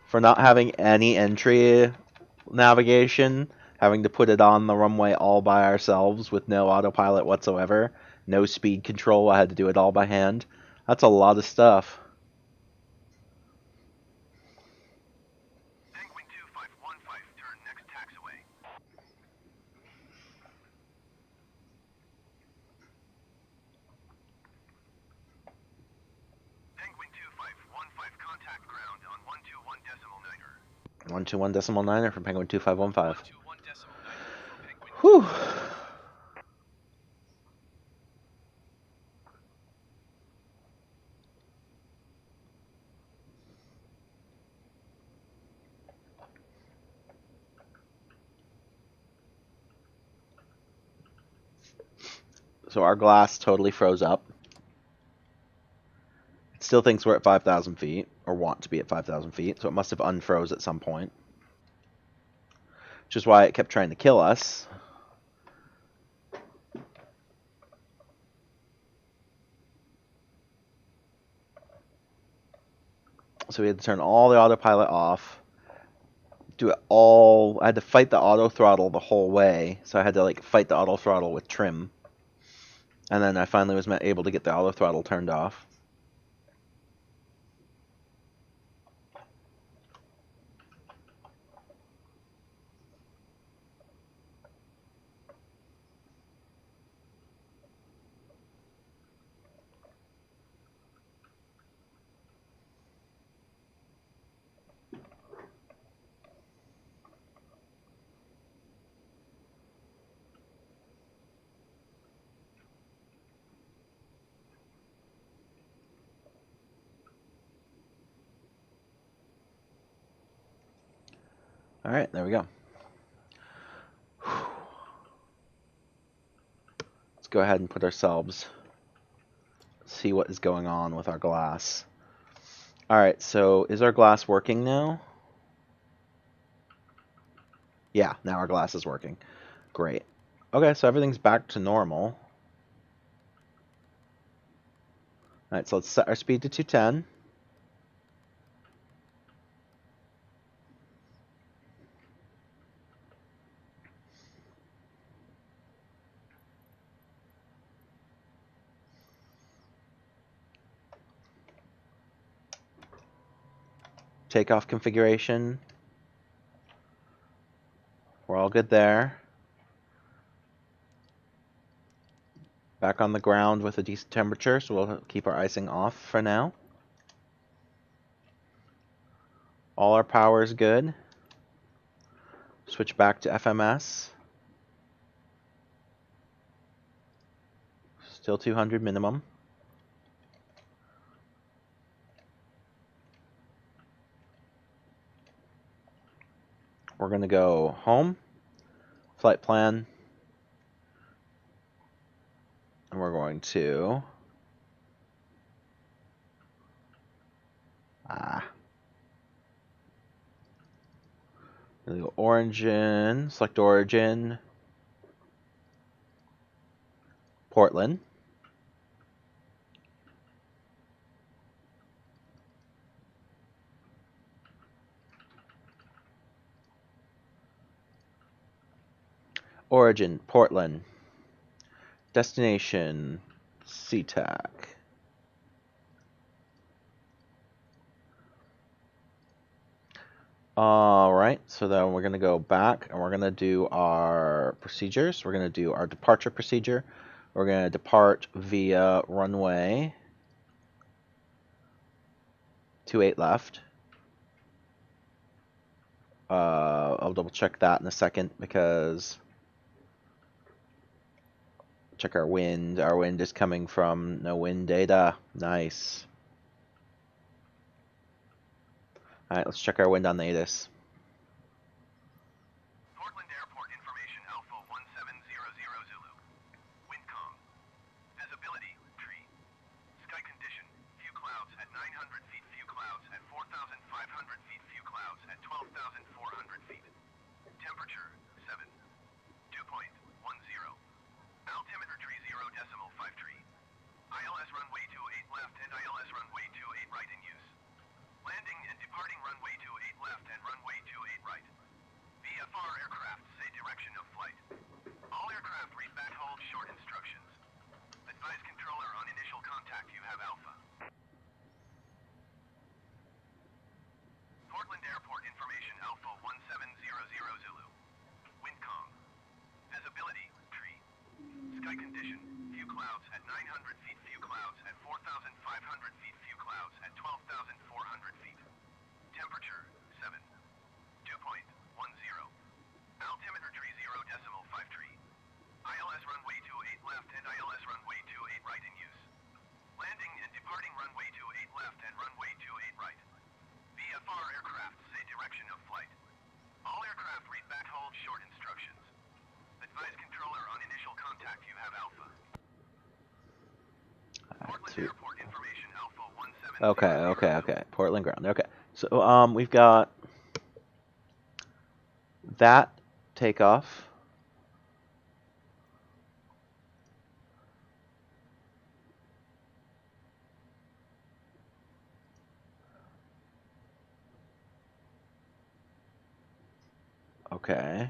For not having any entry navigation, having to put it on the runway all by ourselves with no autopilot whatsoever, no speed control, I had to do it all by hand. That's a lot of stuff. Penguin 2515 turn next taxiway. Penguin 2515 contact ground on 121.9er. 121.9er for Penguin 2515. 121.9er for Penguin. Whew. So our glass totally froze up. It still thinks we're at 5,000 feet, or want to be at 5,000 feet, so it must have unfroze at some point. Which is why it kept trying to kill us. So we had to turn all the autopilot off. Do it all. I had to fight the auto throttle the whole way, so I had to fight the auto throttle with trim. And then I finally was able to get the auto throttle turned off. Alright, there we go. Let's go ahead and put ourselves, see what is going on with our glass. Alright, so is our glass working now? Yeah, now our glass is working. Great. Okay, so everything's back to normal. Alright, so let's set our speed to 210. takeoff configuration. We're all good there. Back on the ground with a decent temperature, so we'll keep our icing off for now. All our power is good. Switch back to FMS. Still 200 minimum. We're going to go home, flight plan, and we're going to we'll go origin, select origin, Portland. Origin, Portland. Destination, SeaTac. Alright, so then we're going to go back and we're going to do our procedures. We're going to do our departure procedure. We're going to depart via runway 28 left. I'll double check that in a second because check our wind. Our wind is coming from no wind data. Nice. Alright, let's check our wind on the ATIS. Portland Airport information Alpha 1700 Zulu. Wind calm. Visibility, tree. Sky condition, few clouds at 900 feet, few clouds at 4,500 feet, few clouds at 12,400 feet. Temperature, 7. Dew point, 10. Altimeter tree 0.5 tree. ILS runway 28 left and ILS runway 28 right in use. Landing and departing runway 28 left and runway 28 right. VFR aircraft say direction of flight. All aircraft read back hold short instructions. Advise controller on initial contact you have Alpha. Portland Airport information Alpha 1700 Zulu. Wind calm. Visibility, tree. Sky condition, few clouds at 900 feet, few clouds at 4,500 feet, few clouds at 12,400 feet. Temperature, 7. Dew point, 10. Altimeter tree 0.5 tree. ILS runway 28 left and ILS runway 28 right in use. Landing and departing runway 28 left and runway 28 right. VFR aircraft say direction of flight. All aircraft read back hold short instructions. Advise controller on initial contact you have Alpha. Portland Airport information Alpha 1700. Okay. Portland ground. Okay. So we've got that takeoff. Okay.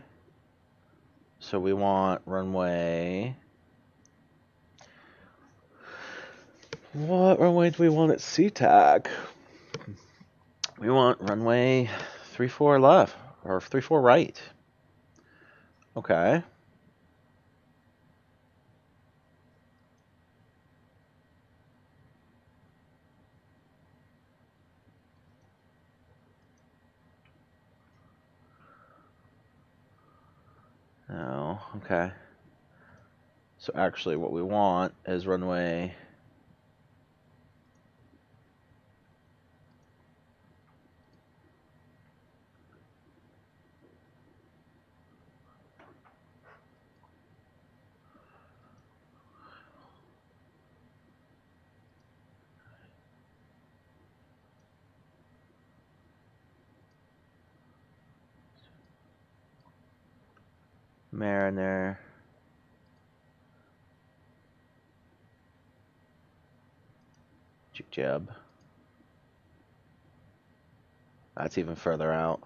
So we want runway. What runway do we want at SeaTac? We want runway 34 left or 34 right. Okay. Oh, okay. So actually what we want is runway Mariner. Jib. That's even further out.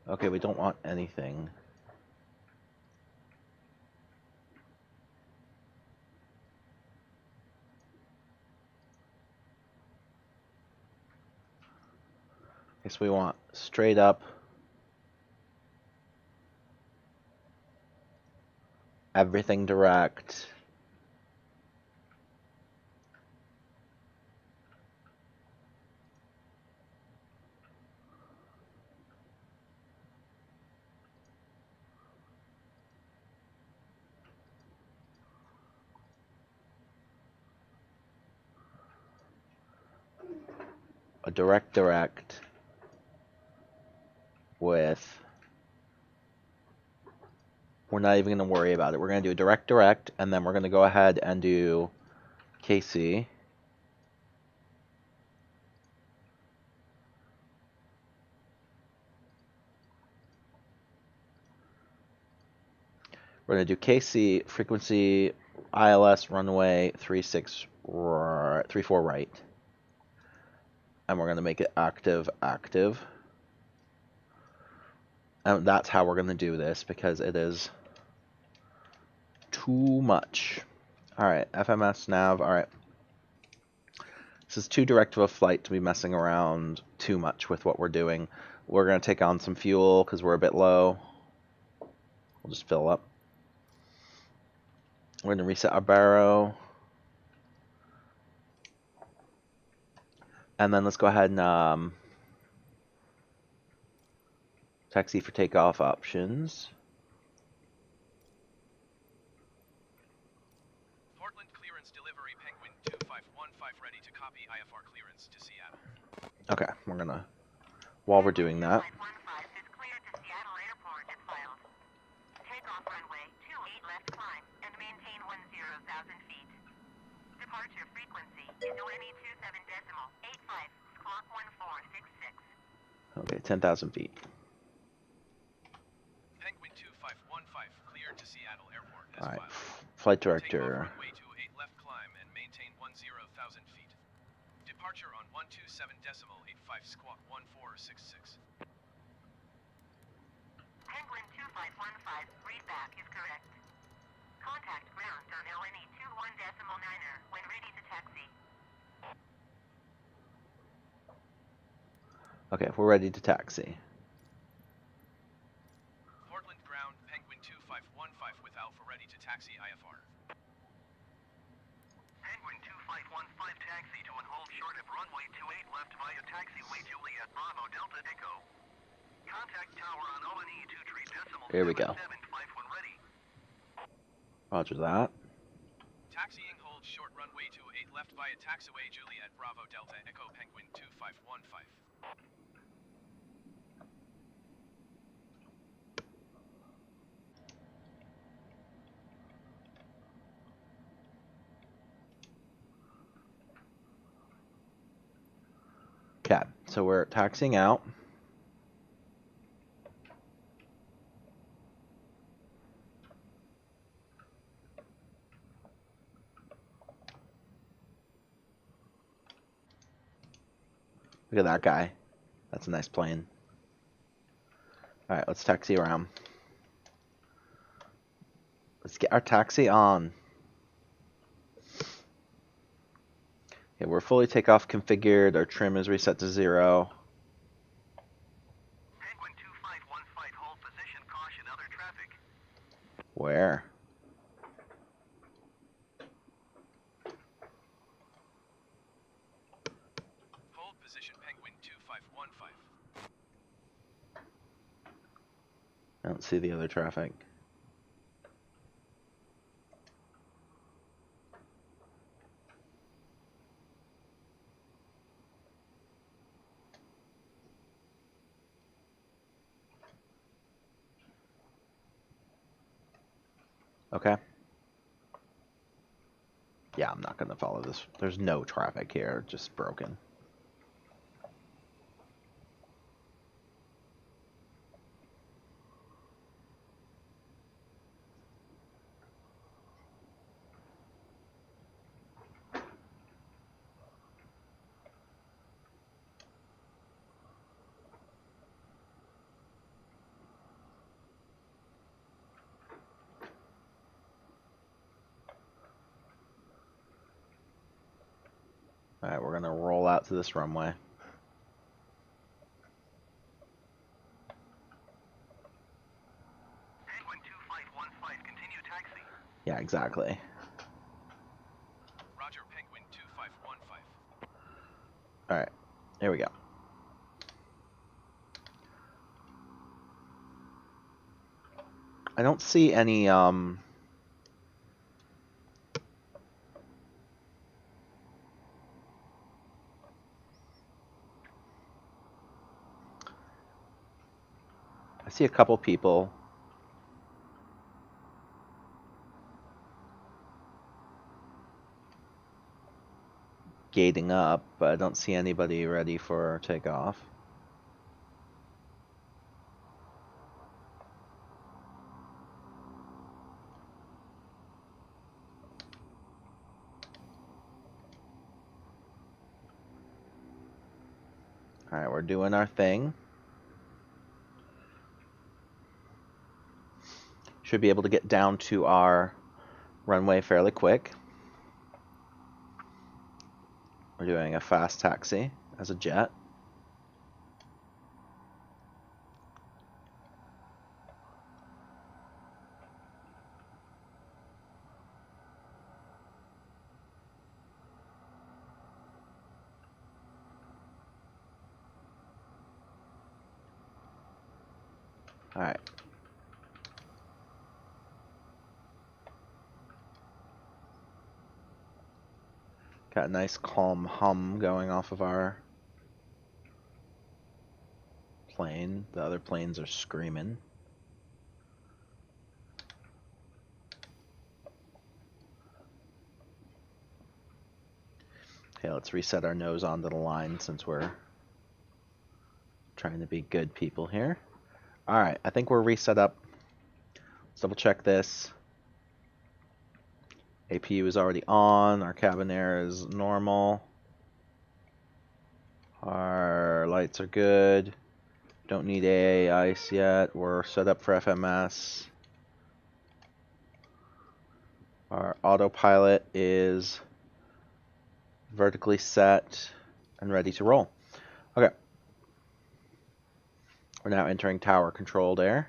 Okay, we don't want anything. Guess we want straight up everything direct. A direct with, we're not even going to worry about it. We're going to do a direct, and then we're going to go ahead and do KC. We're going to do KC, frequency, ILS, runway, 34 right. And we're going to make it active. And that's how we're going to do this, because it is too much. Alright, FMS nav, alright. This is too direct of a flight to be messing around too much with what we're doing. We're going to take on some fuel, because we're a bit low. We'll just fill up. We're going to reset our barrow. And then let's go ahead and taxi for takeoff options. Portland clearance delivery Penguin 2515 ready to copy IFR clearance to Seattle. Okay, we're going to, while we're doing that, 2515 is cleared to Seattle Airport as filed. Takeoff runway 28 left climb and maintain 10,000 feet. Departure frequency is ONE 27.85, squawk 1466. okay, 10,000 feet. Penguin 2515 cleared to Seattle Airport as Alright, filed. flight Takeoff director. runway 28 left climb and maintain 10,000 feet. Departure on 127.85, squawk 1466. Penguin 2515, readback is correct. Contact ground on LNE 21.9er when ready to taxi. Okay, we're ready to taxi. Portland ground Penguin 2515 with Alpha ready to taxi IFR. Penguin 2515 taxi to and hold short of runway 28 left via taxiway Juliet Bravo Delta Echo. Contact tower on ONE 23.775 Here we go. when ready. Roger that. Taxiing hold short runway 28 left via taxiway Juliet Bravo Delta Echo Penguin 2515. Okay, so we're taxiing out. Look at that guy. That's a nice plane. Alright, let's taxi around. Let's get our taxi on. Okay, we're fully takeoff configured. Our trim is reset to 0. Penguin 2515 hold position caution other traffic. Where? Hold position Penguin 2515. I don't see the other traffic. Okay. Yeah, I'm not going to follow this. There's no traffic here, just broken. Alright, we're gonna roll out to this runway. Penguin 2515, continue taxi. Yeah, exactly. Roger, Penguin 2515. Alright, here we go. I don't see any, I see a couple people. Gating up, but I don't see anybody ready for takeoff. Alright, we're doing our thing. Should be able to get down to our runway fairly quick. We're doing a fast taxi as a jet. Alright. Got a nice calm hum going off of our plane. The other planes are screaming. Okay, let's reset our nose onto the line since we're trying to be good people here. Alright, I think we're reset up. Let's double check this. APU is already on. Our cabin air is normal. Our lights are good. Don't need AA ice yet. We're set up for FMS. Our autopilot is vertically set and ready to roll. Okay. We're now entering tower controlled air.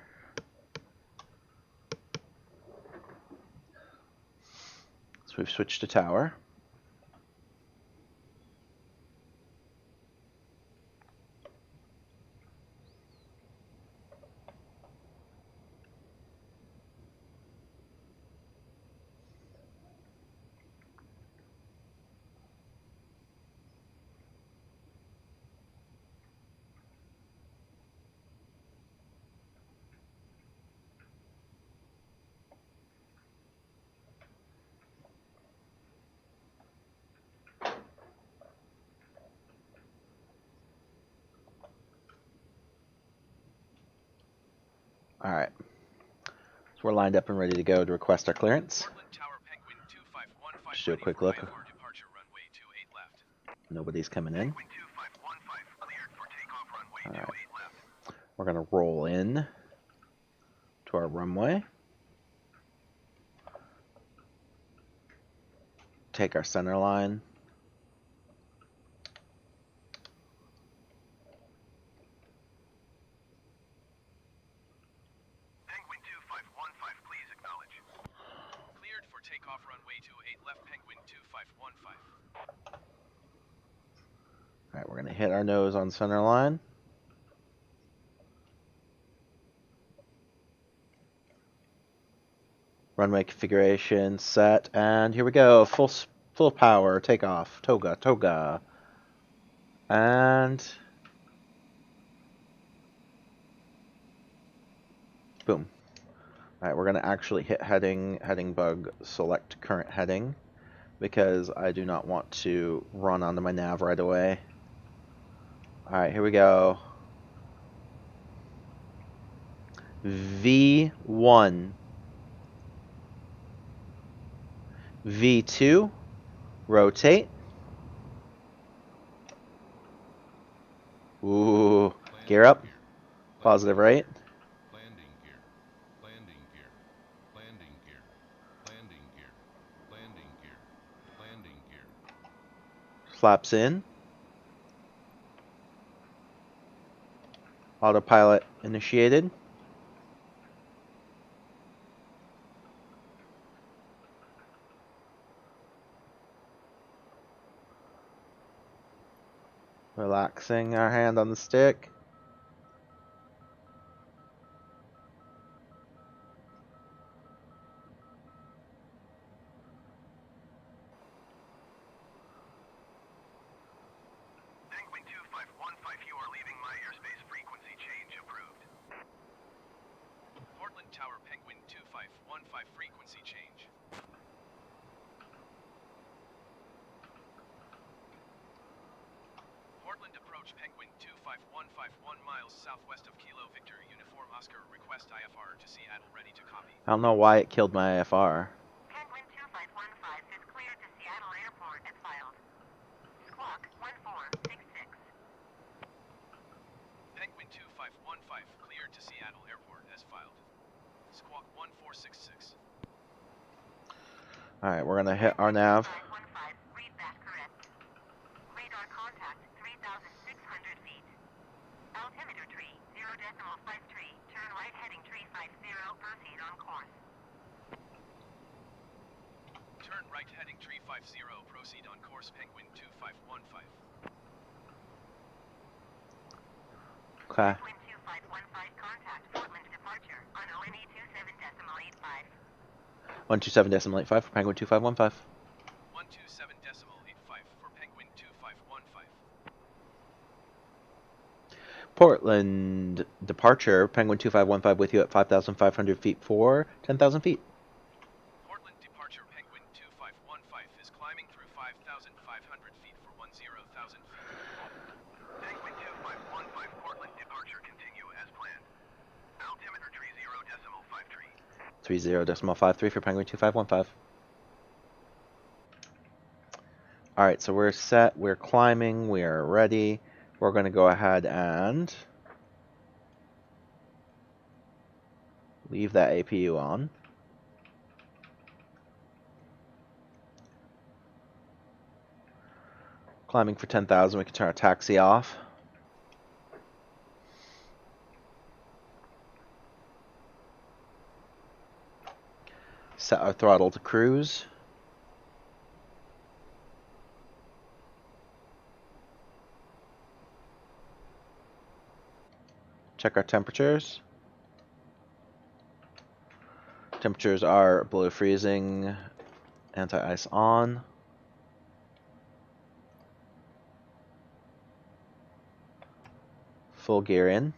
So we've switched to tower. Alright. So we're lined up and ready to go to request our clearance. Portland Tower Penguin 2515 Just do a ready quick for look. IFR departure runway 28 left. Nobody's coming in. Penguin 2515, cleared for takeoff runway All right. 28 left. We're going to roll in to our runway. Take our center line. Penguin 2515, please acknowledge. Cleared for takeoff runway 28 left, Penguin 2515. All right, we're going to hit our nose on center line. Runway configuration set, and here we go. Full power, takeoff, toga. And boom. All right, we're going to actually hit heading bug, select current heading, because I do not want to run onto my nav right away. All right, here we go. V1. V2. Rotate. Ooh. Gear up. Positive right. Landing gear. Landing gear. Landing gear. Landing gear. Landing gear. Landing gear. Flaps in. Autopilot initiated. Relaxing our hand on the stick. Penguin 2515, you are leaving my airspace. Frequency change approved. Portland Tower Penguin 2515 frequency change. Portland approach Penguin 25151 miles southwest of Kilo Victor Uniform Oscar. Request IFR to Seattle, ready to copy. I don't know why it killed my IFR. Penguin 2515 is cleared to Seattle Airport as filed. Squawk 1466. Penguin 2515 cleared to Seattle Airport as filed. Squawk 1466. Alright, we're gonna hit our nav. 2515, read that correct. Radar contact 3,600 feet. Altimeter tree 0.53. Turn right heading tree 50. Proceed on course. Turn right heading tree 50. Proceed on course Penguin 2515. Okay. Penguin 2515 contact Portland departure on ONE 27.85. 127.85 for Penguin 2515. 127.85 for Penguin 2515. Portland departure, Penguin 2515 with you at 5,500 feet for 10,000 feet. Portland departure Penguin 2515 is climbing through 5,500 feet for 10,000 feet. Penguin 2515, Portland departure continue as planned. Altimeter tree 0.53. 30.53 for Penguin 2515. Alright, so we're set, we're climbing, we are ready. We're going to go ahead and leave that APU on. Climbing for 10,000, we can turn our taxi off. Set our throttle to cruise. Check our temperatures. Temperatures are below freezing. Anti-ice on. Full gear in.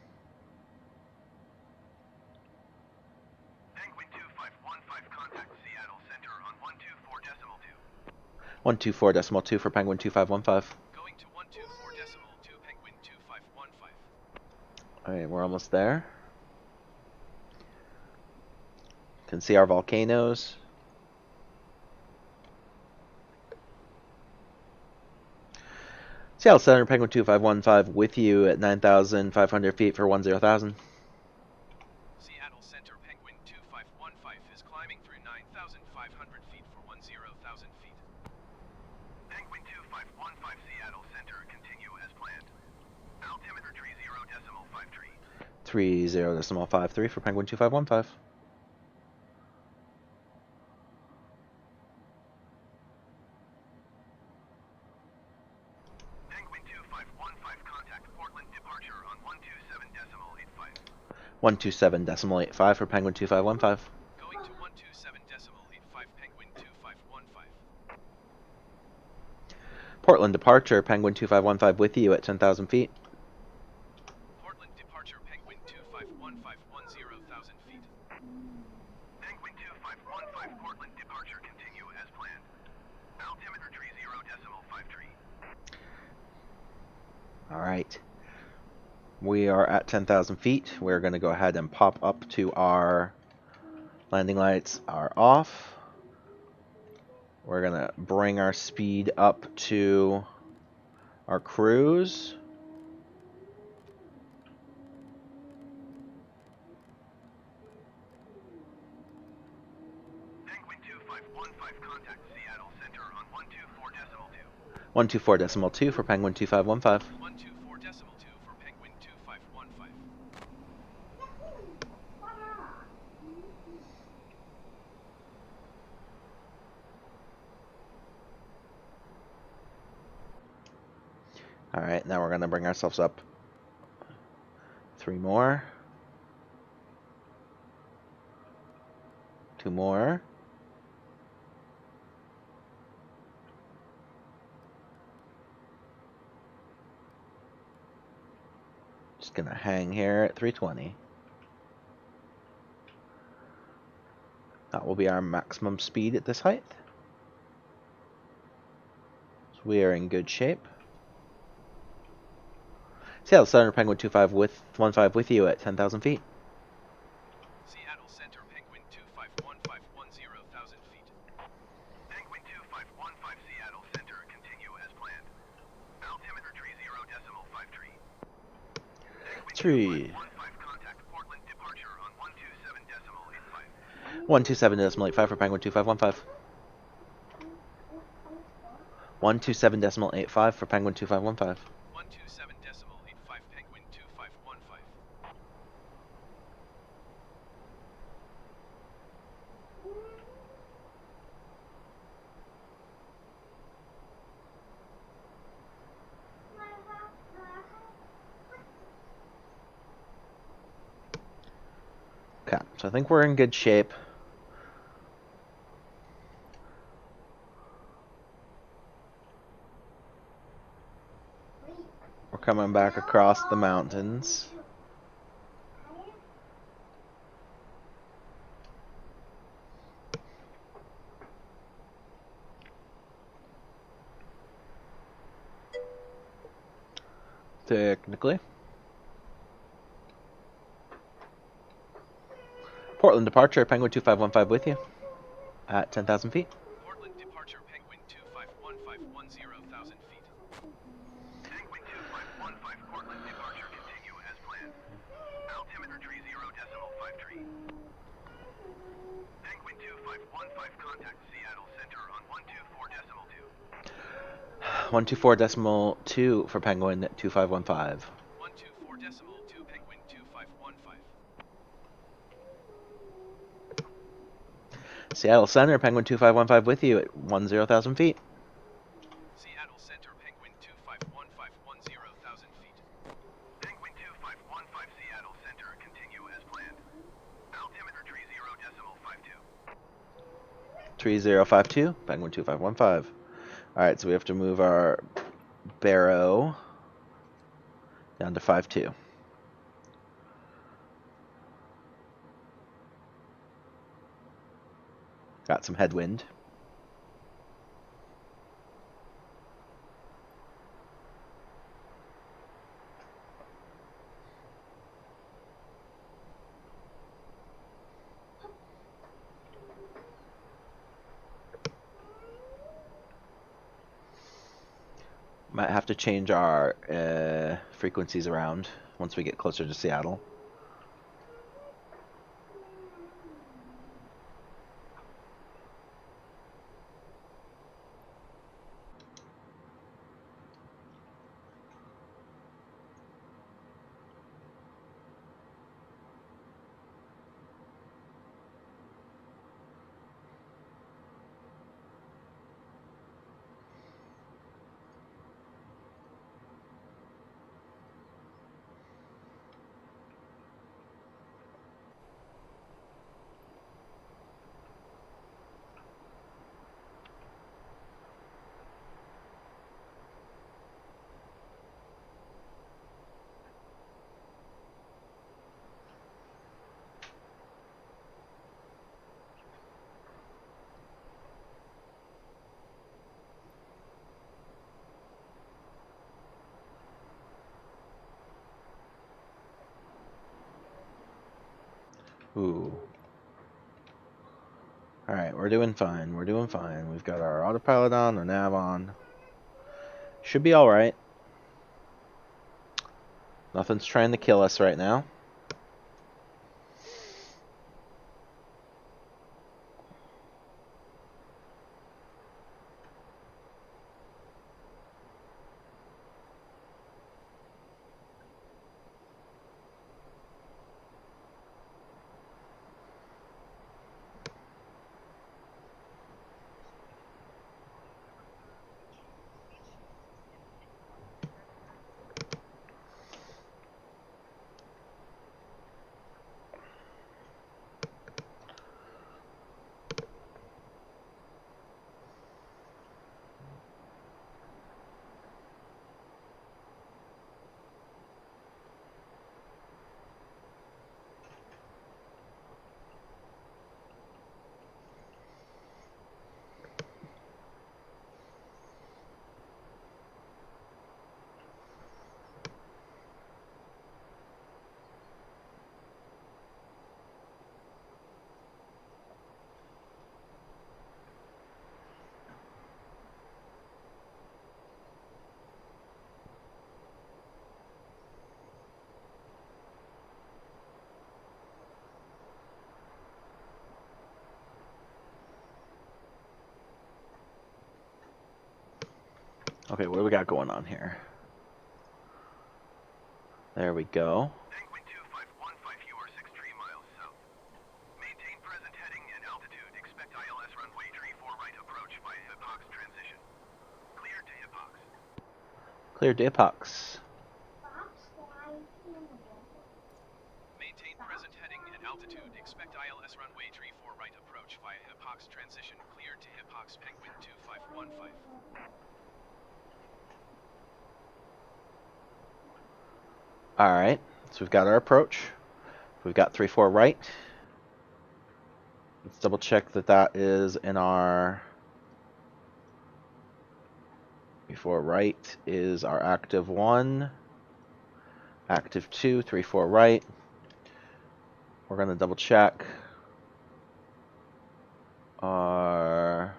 Penguin 2515, contact Seattle Center on 124.2. 124.2 for Penguin 2515. Going to 124.2 Penguin 2515. Alright, we're almost there. Can see our volcanoes. Seattle Center, Penguin 2515 with you at 9,500 feet for 10,000. Seattle Center Penguin 2515 is climbing through 9,500 feet for 10,000 feet. Penguin 2515, Seattle Center continue as planned. Altimeter tree 0.53. 30.53 for Penguin 2515. Penguin 2515, contact Portland departure on 127.85. 127.85 for Penguin 2515. Going to 127.85 Penguin 2515. Portland departure, Penguin 2515 with you at 10,000 feet. Portland departure Penguin 2515 10,000 feet. Penguin 2515, Portland departure continue as planned. Altimeter tree 0.53. Alright. We are at 10,000 feet. We're going to go ahead and pop up to our landing lights are off. We're going to bring our speed up to our cruise. Penguin 2515, contact Seattle Center on 124.2. 124.2 for Penguin 2515. 124.2 for Penguin 2515. Alright, now we're going to bring ourselves up 3 more. 2 more. Just going to hang here at 320. That will be our maximum speed at this height. So we are in good shape. Seattle Center Penguin 2515 with you at 10,000 feet. Seattle Center Penguin 2515 10,000 feet. Penguin 2515 Seattle Center, continue as planned. Altimeter 30.53. Tree. 15 contact Portland departure on 127.85. 127.85 for Penguin 2515. 127.85 for Penguin 2515. 127.85 Penguin 2515. Okay, so I think we're in good shape. We're coming back across the mountains. Technically. Portland departure, Penguin 2515 with you at 10,000 feet. Portland departure Penguin 2515 10,000 feet. Penguin 2515 Portland departure, continue as planned. Altimeter 30.53. Penguin 2515 contact Seattle Center on 124.2. 124.2 for Penguin 2515. 124.2 Penguin 2515. Seattle Center, Penguin 2515 with you at 10,000 feet. Seattle Center Penguin 2515 10,000 feet. Penguin 2515 Seattle Center, continue as planned. Altimeter 30.52. 3052, Penguin 2515. Alright, so we have to move our barrow down to 52. Got some headwind. Might have to change our frequencies around once we get closer to Seattle. Ooh. Alright, we're doing fine. We're doing fine. We've got our autopilot on, our nav on. Should be alright. Nothing's trying to kill us right now. Okay, what do we got going on here? There we go. Penguin 2515, you are 63 miles south. Maintain present heading and altitude. Expect ILS runway 34 right approach by Hippox transition. Clear to Hippox. Clear to Epox. Maintain present heading and altitude. Expect ILS runway 34 right approach via Hippox transition. Clear to Hippox Penguin 2515. Alright, so we've got our approach. We've got 3-4 right. Let's double check that that is in our... 3-4 right is our active 1. Active 2, 3-4 right. We're going to double check our...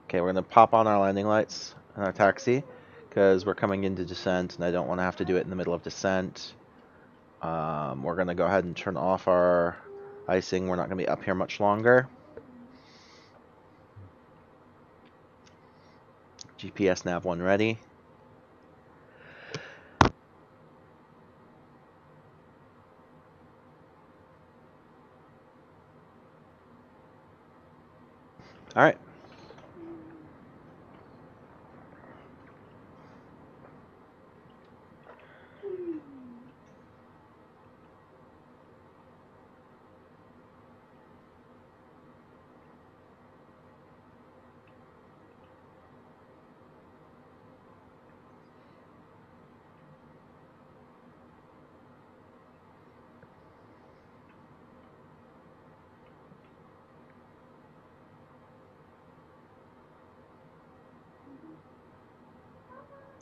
Okay, we're going to pop on our landing lights and our taxi because we're coming into descent and I don't want to have to do it in the middle of descent. We're going to go ahead and turn off our icing. We're not going to be up here much longer. GPS nav 1 ready. Alright.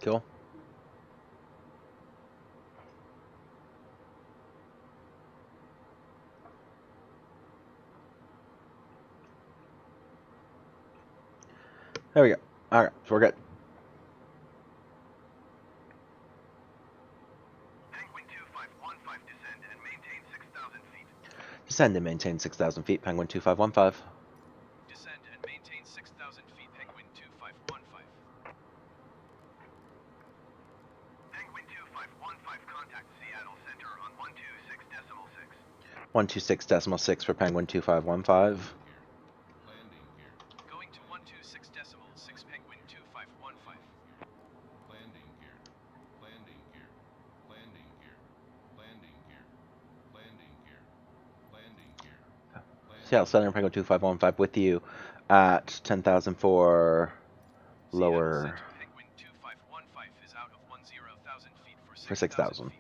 Cool. There we go. Alright, so we're good. Penguin 2515, descend and maintain 6,000 feet. Descend and maintain 6,000 feet, Penguin 2515. Descend and maintain 6,000 feet. Penguin 2515. Penguin 2515, contact Seattle Center on 126.6. 126.6 for Penguin 2515. Landing gear. Going to 126.6 Penguin 2515. Landing gear. Landing gear. Landing gear. Landing gear. Landing gear. Landing gear. Seattle Center, Penguin 2515 with you at 10,000 for lower. Seattle Center, Penguin 2515 is out of 10,000 feet for For 6,000 6,000. feet.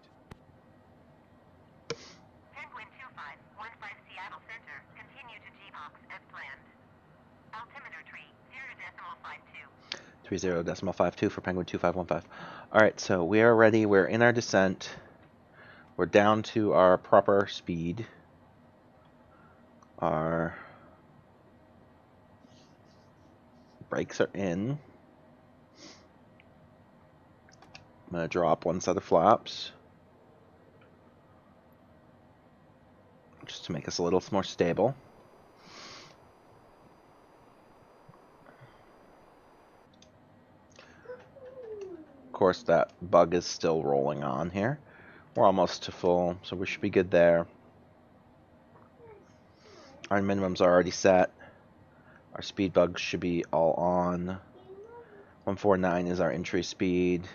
Penguin 2515 Seattle Center, continue to G-Box as planned. Altimeter tree 0.52. 30.52 for Penguin 2515. Alright, so we are ready. We're in our descent. We're down to our proper speed. Our brakes are in. I'm going to drop one set of flaps, just to make us a little more stable. Of course, that bug is still rolling on here. We're almost to full, so we should be good there. Our minimums are already set. Our speed bugs should be all on. 149 is our entry speed.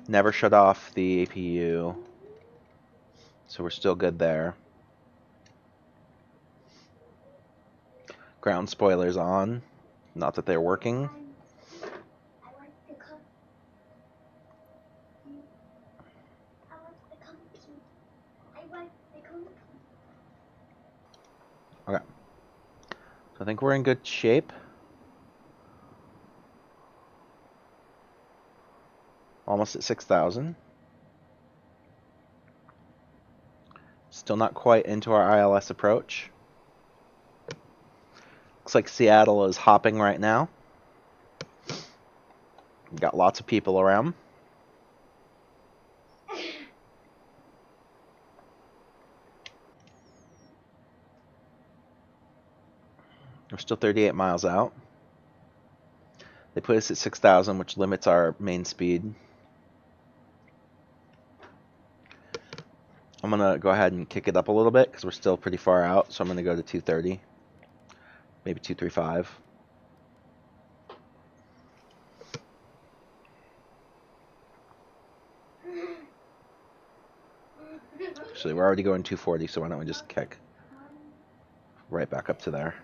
Never shut off the APU, so we're still good there. Ground spoilers on. Not that they're working. Okay. So I think we're in good shape. Almost at 6,000. Still not quite into our ILS approach. Looks like Seattle is hopping right now. We've got lots of people around. We're still 38 miles out. They put us at 6,000, which limits our main speed. I'm going to go ahead and kick it up a little bit because we're still pretty far out. So I'm going to go to 230, maybe 235. Actually, we're already going 240, so why don't we just kick right back up to there.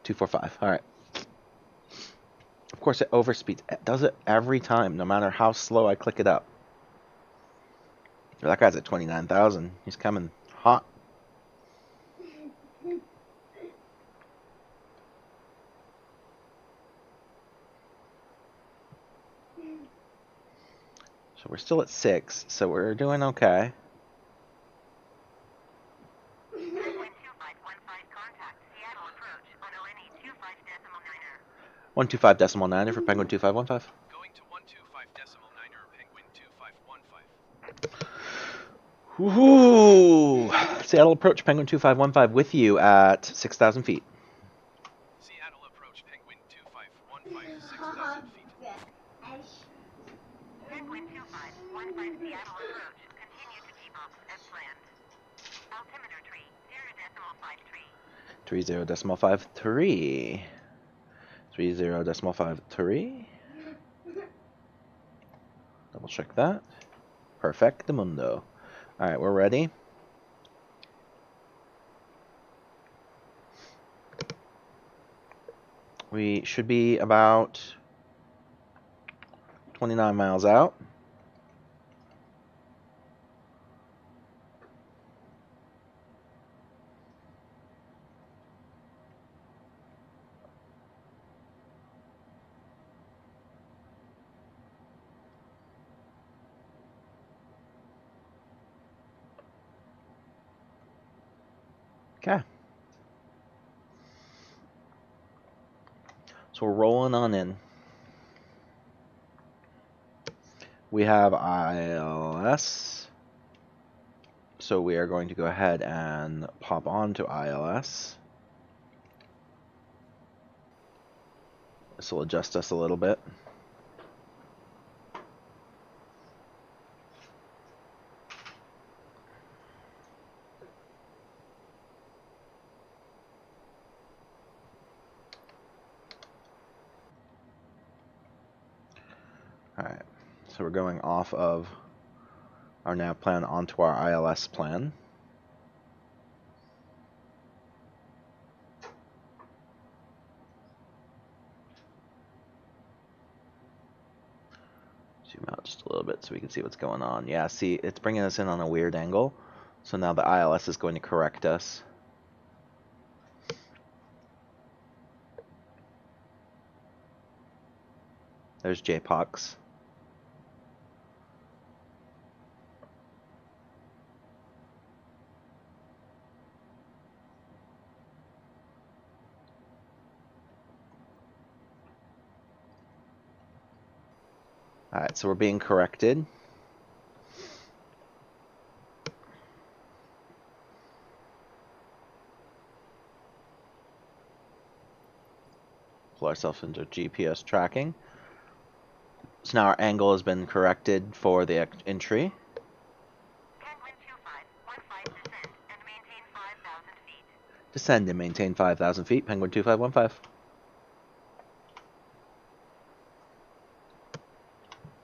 $245. All right. Of course, it overspeeds. It does it every time, no matter how slow I click it up. That guy's at 29,000. He's coming hot. So we're still at 6, so we're doing okay. Penguin 2515 contact Seattle approach on ONE 125.9er for Penguin 2515. Going to 125.9er, Penguin 2515. Woohoo! Seattle approach Penguin 2515 with you at 6,000 feet. Seattle approach, Penguin 2515, 6,000 feet. Penguin 2515 Seattle approach. Continue to T-box as planned. Altimeter tree 30.53. 30.53. Double check that. Perfectamundo. Alright, we're ready. We should be about 29 miles out. Okay. So we're rolling on in. We have ILS. So we are going to go ahead and pop on to ILS. This will adjust us a little bit. Alright, so we're going off of our nav plan onto our ILS plan. Zoom out just a little bit so we can see what's going on. Yeah, see, it's bringing us in on a weird angle. So now the ILS is going to correct us. There's JPOX. Alright, so we're being corrected. Pull ourselves into GPS tracking. So now our angle has been corrected for the entry. Penguin 2515 Descend descend and maintain 5,000 feet. and maintain 5,000 feet. Penguin 2515.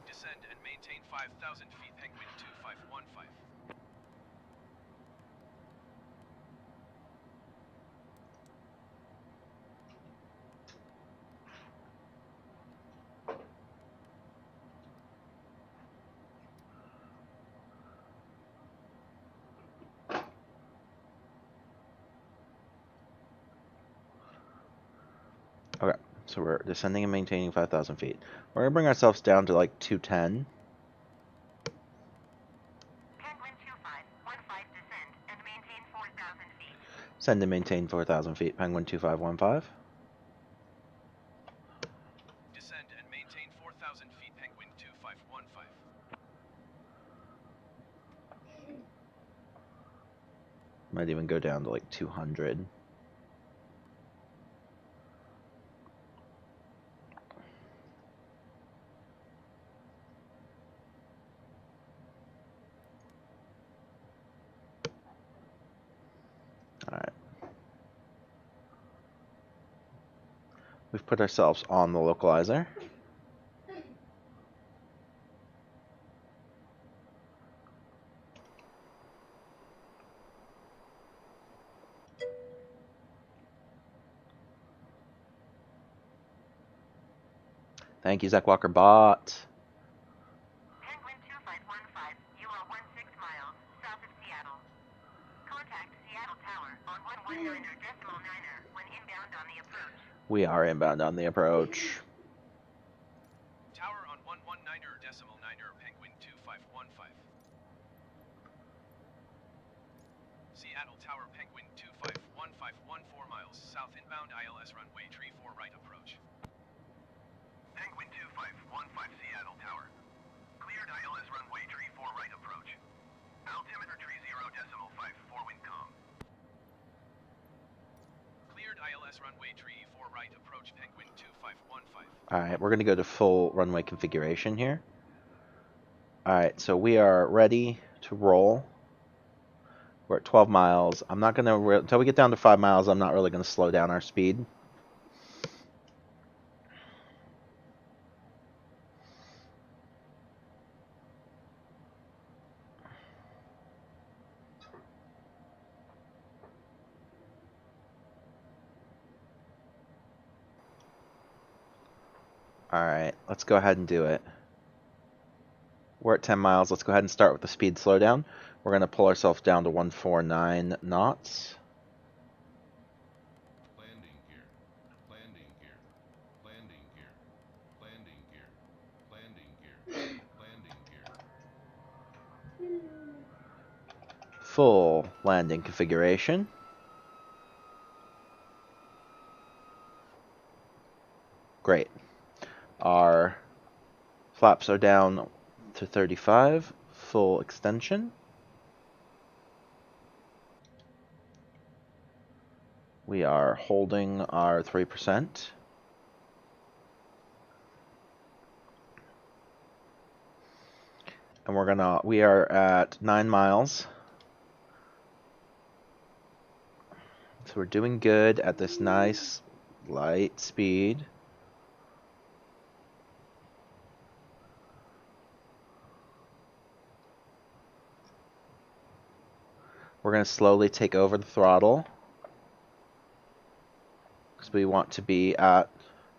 Descend and maintain 5,000 feet, Penguin 2515. Okay, so we're descending and maintaining 5,000 feet. We're going to bring ourselves down to like 210. Penguin 2515 descend and maintain 4,000 feet. Send and maintain 4,000 feet, Penguin 2515. Descend and maintain 4,000 feet, Penguin 2515. Might even go down to like 200. Alright. We've put ourselves on the localizer. Thank you, Zach Walker Bot. Penguin 2515, you are 16 miles south of Seattle. Contact Seattle Tower on 119.9er when inbound on the approach. We are inbound on the approach. Tower on 119.9er, Penguin 2515. Seattle Tower, Penguin 2515, 14 miles south inbound ILS runway 34 right approach. Penguin 2515 Seattle Tower. Cleared ILS runway 34 right approach. Altimeter 30.54 wind calm. Cleared ILS runway 34 right approach, Penguin 2515. Alright, we're going to go to full runway configuration here. Alright, so we are ready to roll. We're at 12 miles. I'm not going to, until we get down to 5 miles, I'm not really going to slow down our speed. Alright, let's go ahead and do it. We're at 10 miles. Let's go ahead and start with the speed slowdown. We're going to pull ourselves down to 149 knots. Landing gear. Landing gear. Landing gear. Landing gear. Landing gear. Landing gear. Full landing configuration. Great. Our flaps are down to 35, full extension. We are holding our 3%. And we are at 9 miles. So we're doing good at this nice light speed. We're going to slowly take over the throttle because we want to be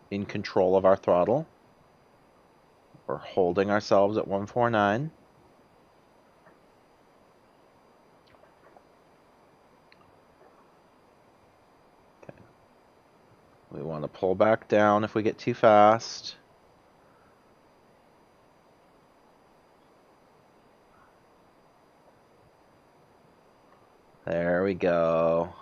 in control of our throttle. We're holding ourselves at 149. Okay. We want to pull back down if we get too fast. There we go.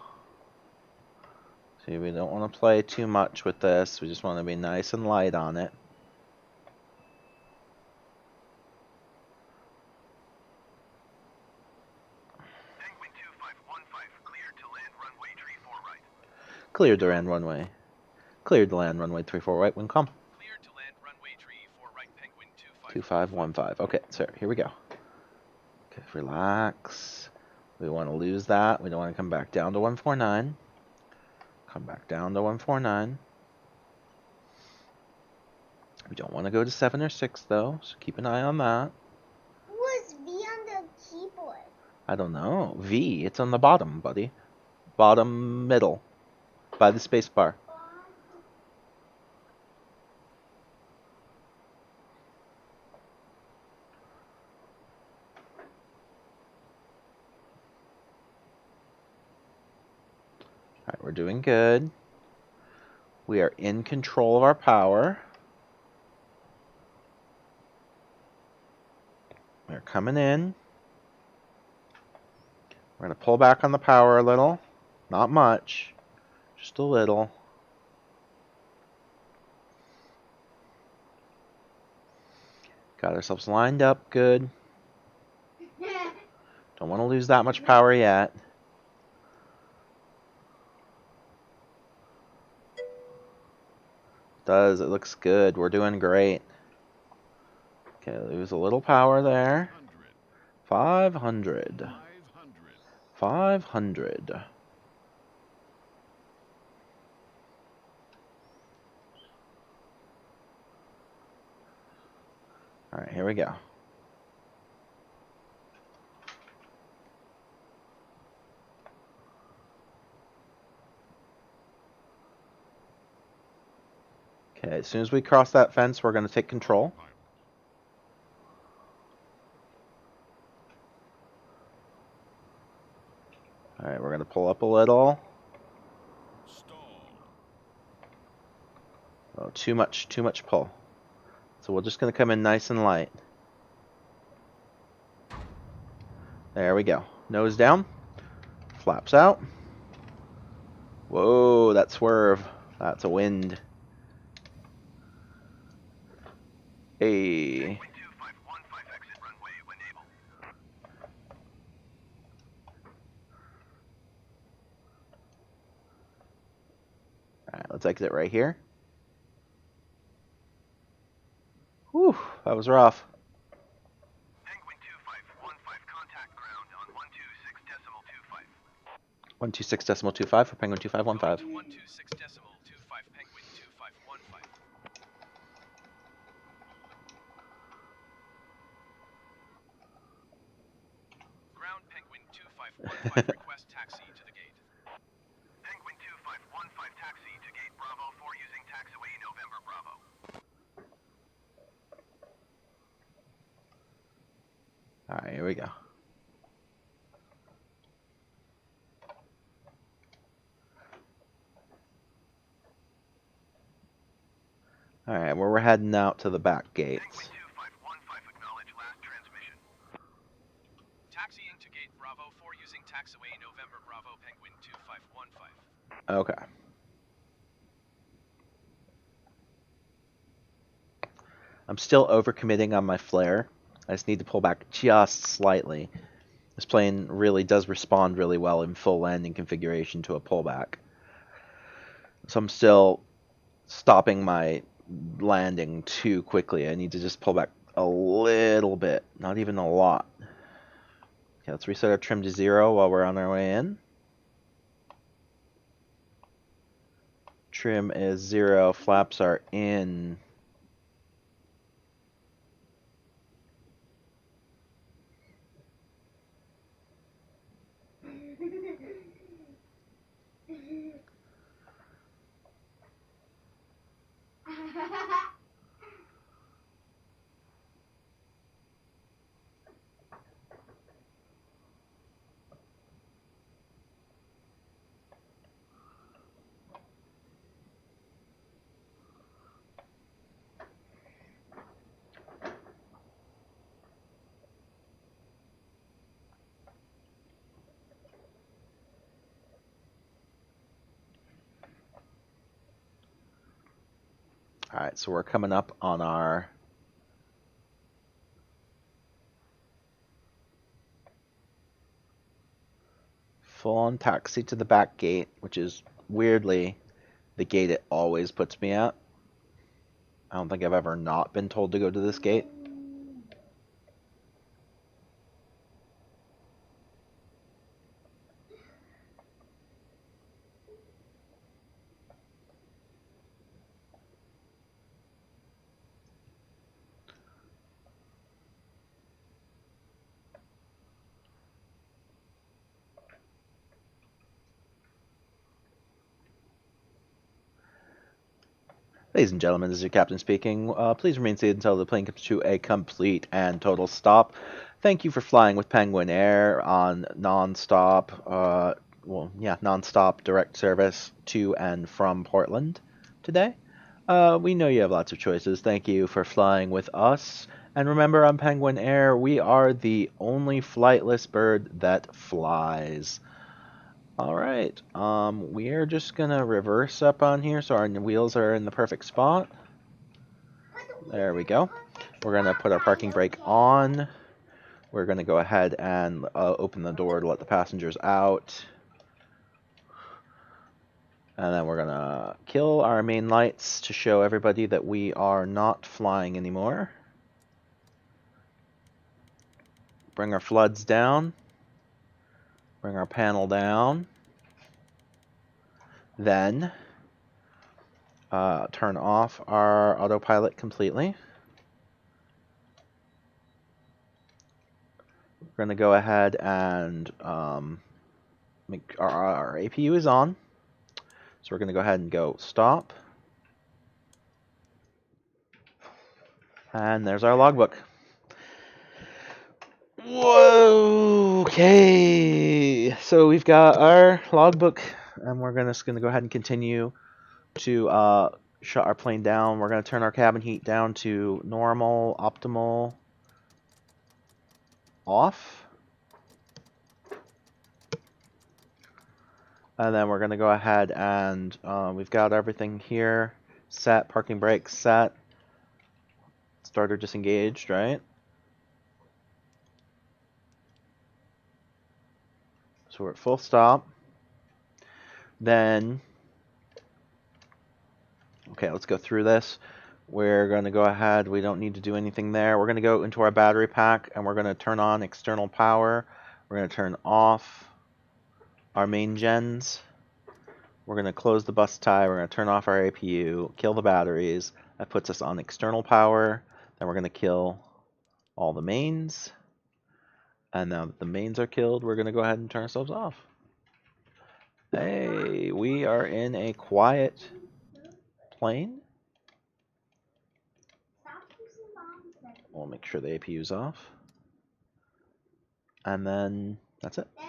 See, we don't want to play too much with this. We just want to be nice and light on it. Penguin 2515 cleared to land runway 34 right. Cleared to land runway. Cleared to land runway 34 right. Wind calm. Cleared to land runway 34 right, Penguin 2515. Okay, so here we go. Okay, relax. We want to lose that. We don't want to come back down to 149. Come back down to 149. We don't want to go to 7 or 6 though, so keep an eye on that. What's V on the keyboard? I don't know. V, it's on the bottom, buddy. Bottom middle. By the space bar. Alright, we're doing good. We are in control of our power. We're coming in. We're going to pull back on the power a little. Not much. Just a little. Got ourselves lined up good. Don't want to lose that much power yet. It looks good. We're doing great. Okay, lose a little power there. 500. 500. Alright, here we go. Okay, as soon as we cross that fence, we're going to take control. Alright, we're going to pull up a little. Oh, too much pull. So we're just going to come in nice and light. There we go. Nose down. Flaps out. Whoa, that swerve. That's a wind. Hey. Alright, let's exit right here. Whew, that was rough. Penguin 2515, contact ground on 126.25. 126.25 for Penguin 2515. 126.25 Penguin 2515. Ground Penguin 2515 request taxi to the gate. Penguin 2515, taxi to gate Bravo 4 using taxiway November Bravo. Alright, here we go. Alright, well, we're heading out to the back gates. Penguin 2515, acknowledge last transmission. Taxiing to gate Bravo 4 using taxiway November Bravo Penguin 2515. Okay. I'm still overcommitting on my flare. I just need to pull back just slightly. This plane really does respond really well in full landing configuration to a pullback. So I'm still stopping my landing too quickly. I need to just pull back a little bit, not even a lot. Okay, let's reset our trim to 0 while we're on our way in. Trim is 0, flaps are in. Alright, so we're coming up on our full-on taxi to the back gate, which is weirdly the gate it always puts me at. I don't think I've ever not been told to go to this gate. Ladies and gentlemen, this is your captain speaking. Please remain seated until the plane comes to a complete and total stop. Thank you for flying with Penguin Air on non-stop, non-stop direct service to and from Portland today. We know you have lots of choices. Thank you for flying with us. And remember, on Penguin Air, we are the only flightless bird that flies. Alright, we are just gonna reverse up on here so our wheels are in the perfect spot. There we go. We're gonna put our parking brake on. We're gonna go ahead and open the door to let the passengers out. And then we're gonna kill our main lights to show everybody that we are not flying anymore. Bring our floods down. Bring our panel down. Then turn off our autopilot completely. We're gonna go ahead and make our APU is on. So we're gonna go ahead and go stop. And there's our logbook. Whoa, okay. So we've got our logbook, and we're just gonna go ahead and continue to shut our plane down. We're gonna turn our cabin heat down to normal, optimal, off. And then we're gonna go ahead and we've got everything here set, parking brakes set, starter disengaged, right? So we're at full stop. Then, okay, let's go through this. We're going to go ahead. We don't need to do anything there. We're going to go into our battery pack, and we're going to turn on external power. We're going to turn off our main gens. We're going to close the bus tie. We're going to turn off our APU, kill the batteries. That puts us on external power. Then we're going to kill all the mains. And now that the mains are killed, we're going to go ahead and turn ourselves off. Hey, we are in a quiet plane. We'll make sure the APU's off. And then that's it. You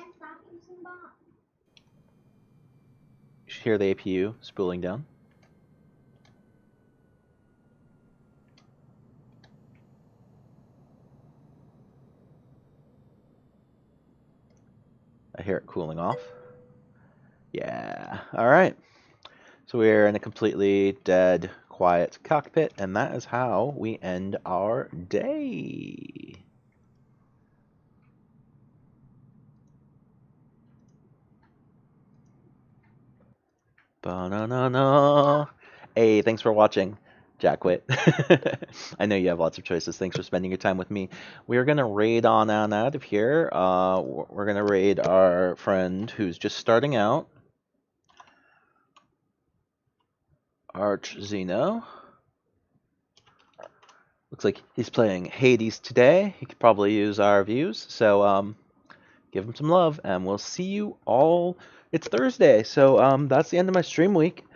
should hear the APU spooling down. I hear it cooling off. Yeah. All right. So we're in a completely dead, quiet cockpit, and that is how we end our day. Ba-na-na-na. Hey, thanks for watching, Jackwit. I know you have lots of choices. Thanks for spending your time with me. We're going to raid on out of here. We're going to raid our friend who's just starting out. Arch Zeno. Looks like he's playing Hades today. He could probably use our views. So give him some love, and we'll see you all. It's Thursday, so that's the end of my stream week.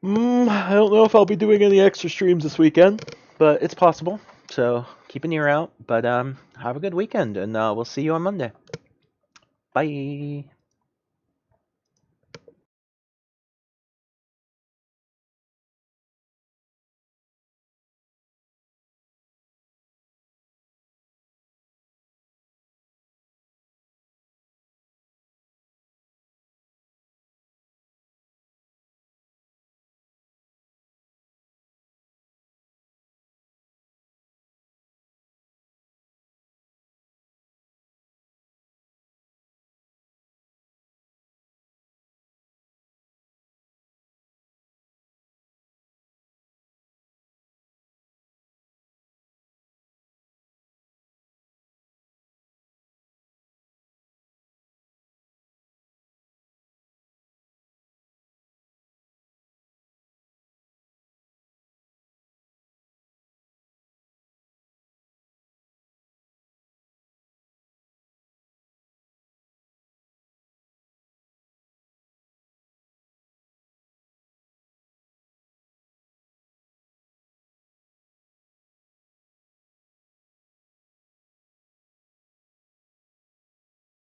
I don't know if I'll be doing any extra streams this weekend, but it's possible. So keep an ear out. But have a good weekend, and we'll see you on Monday. Bye.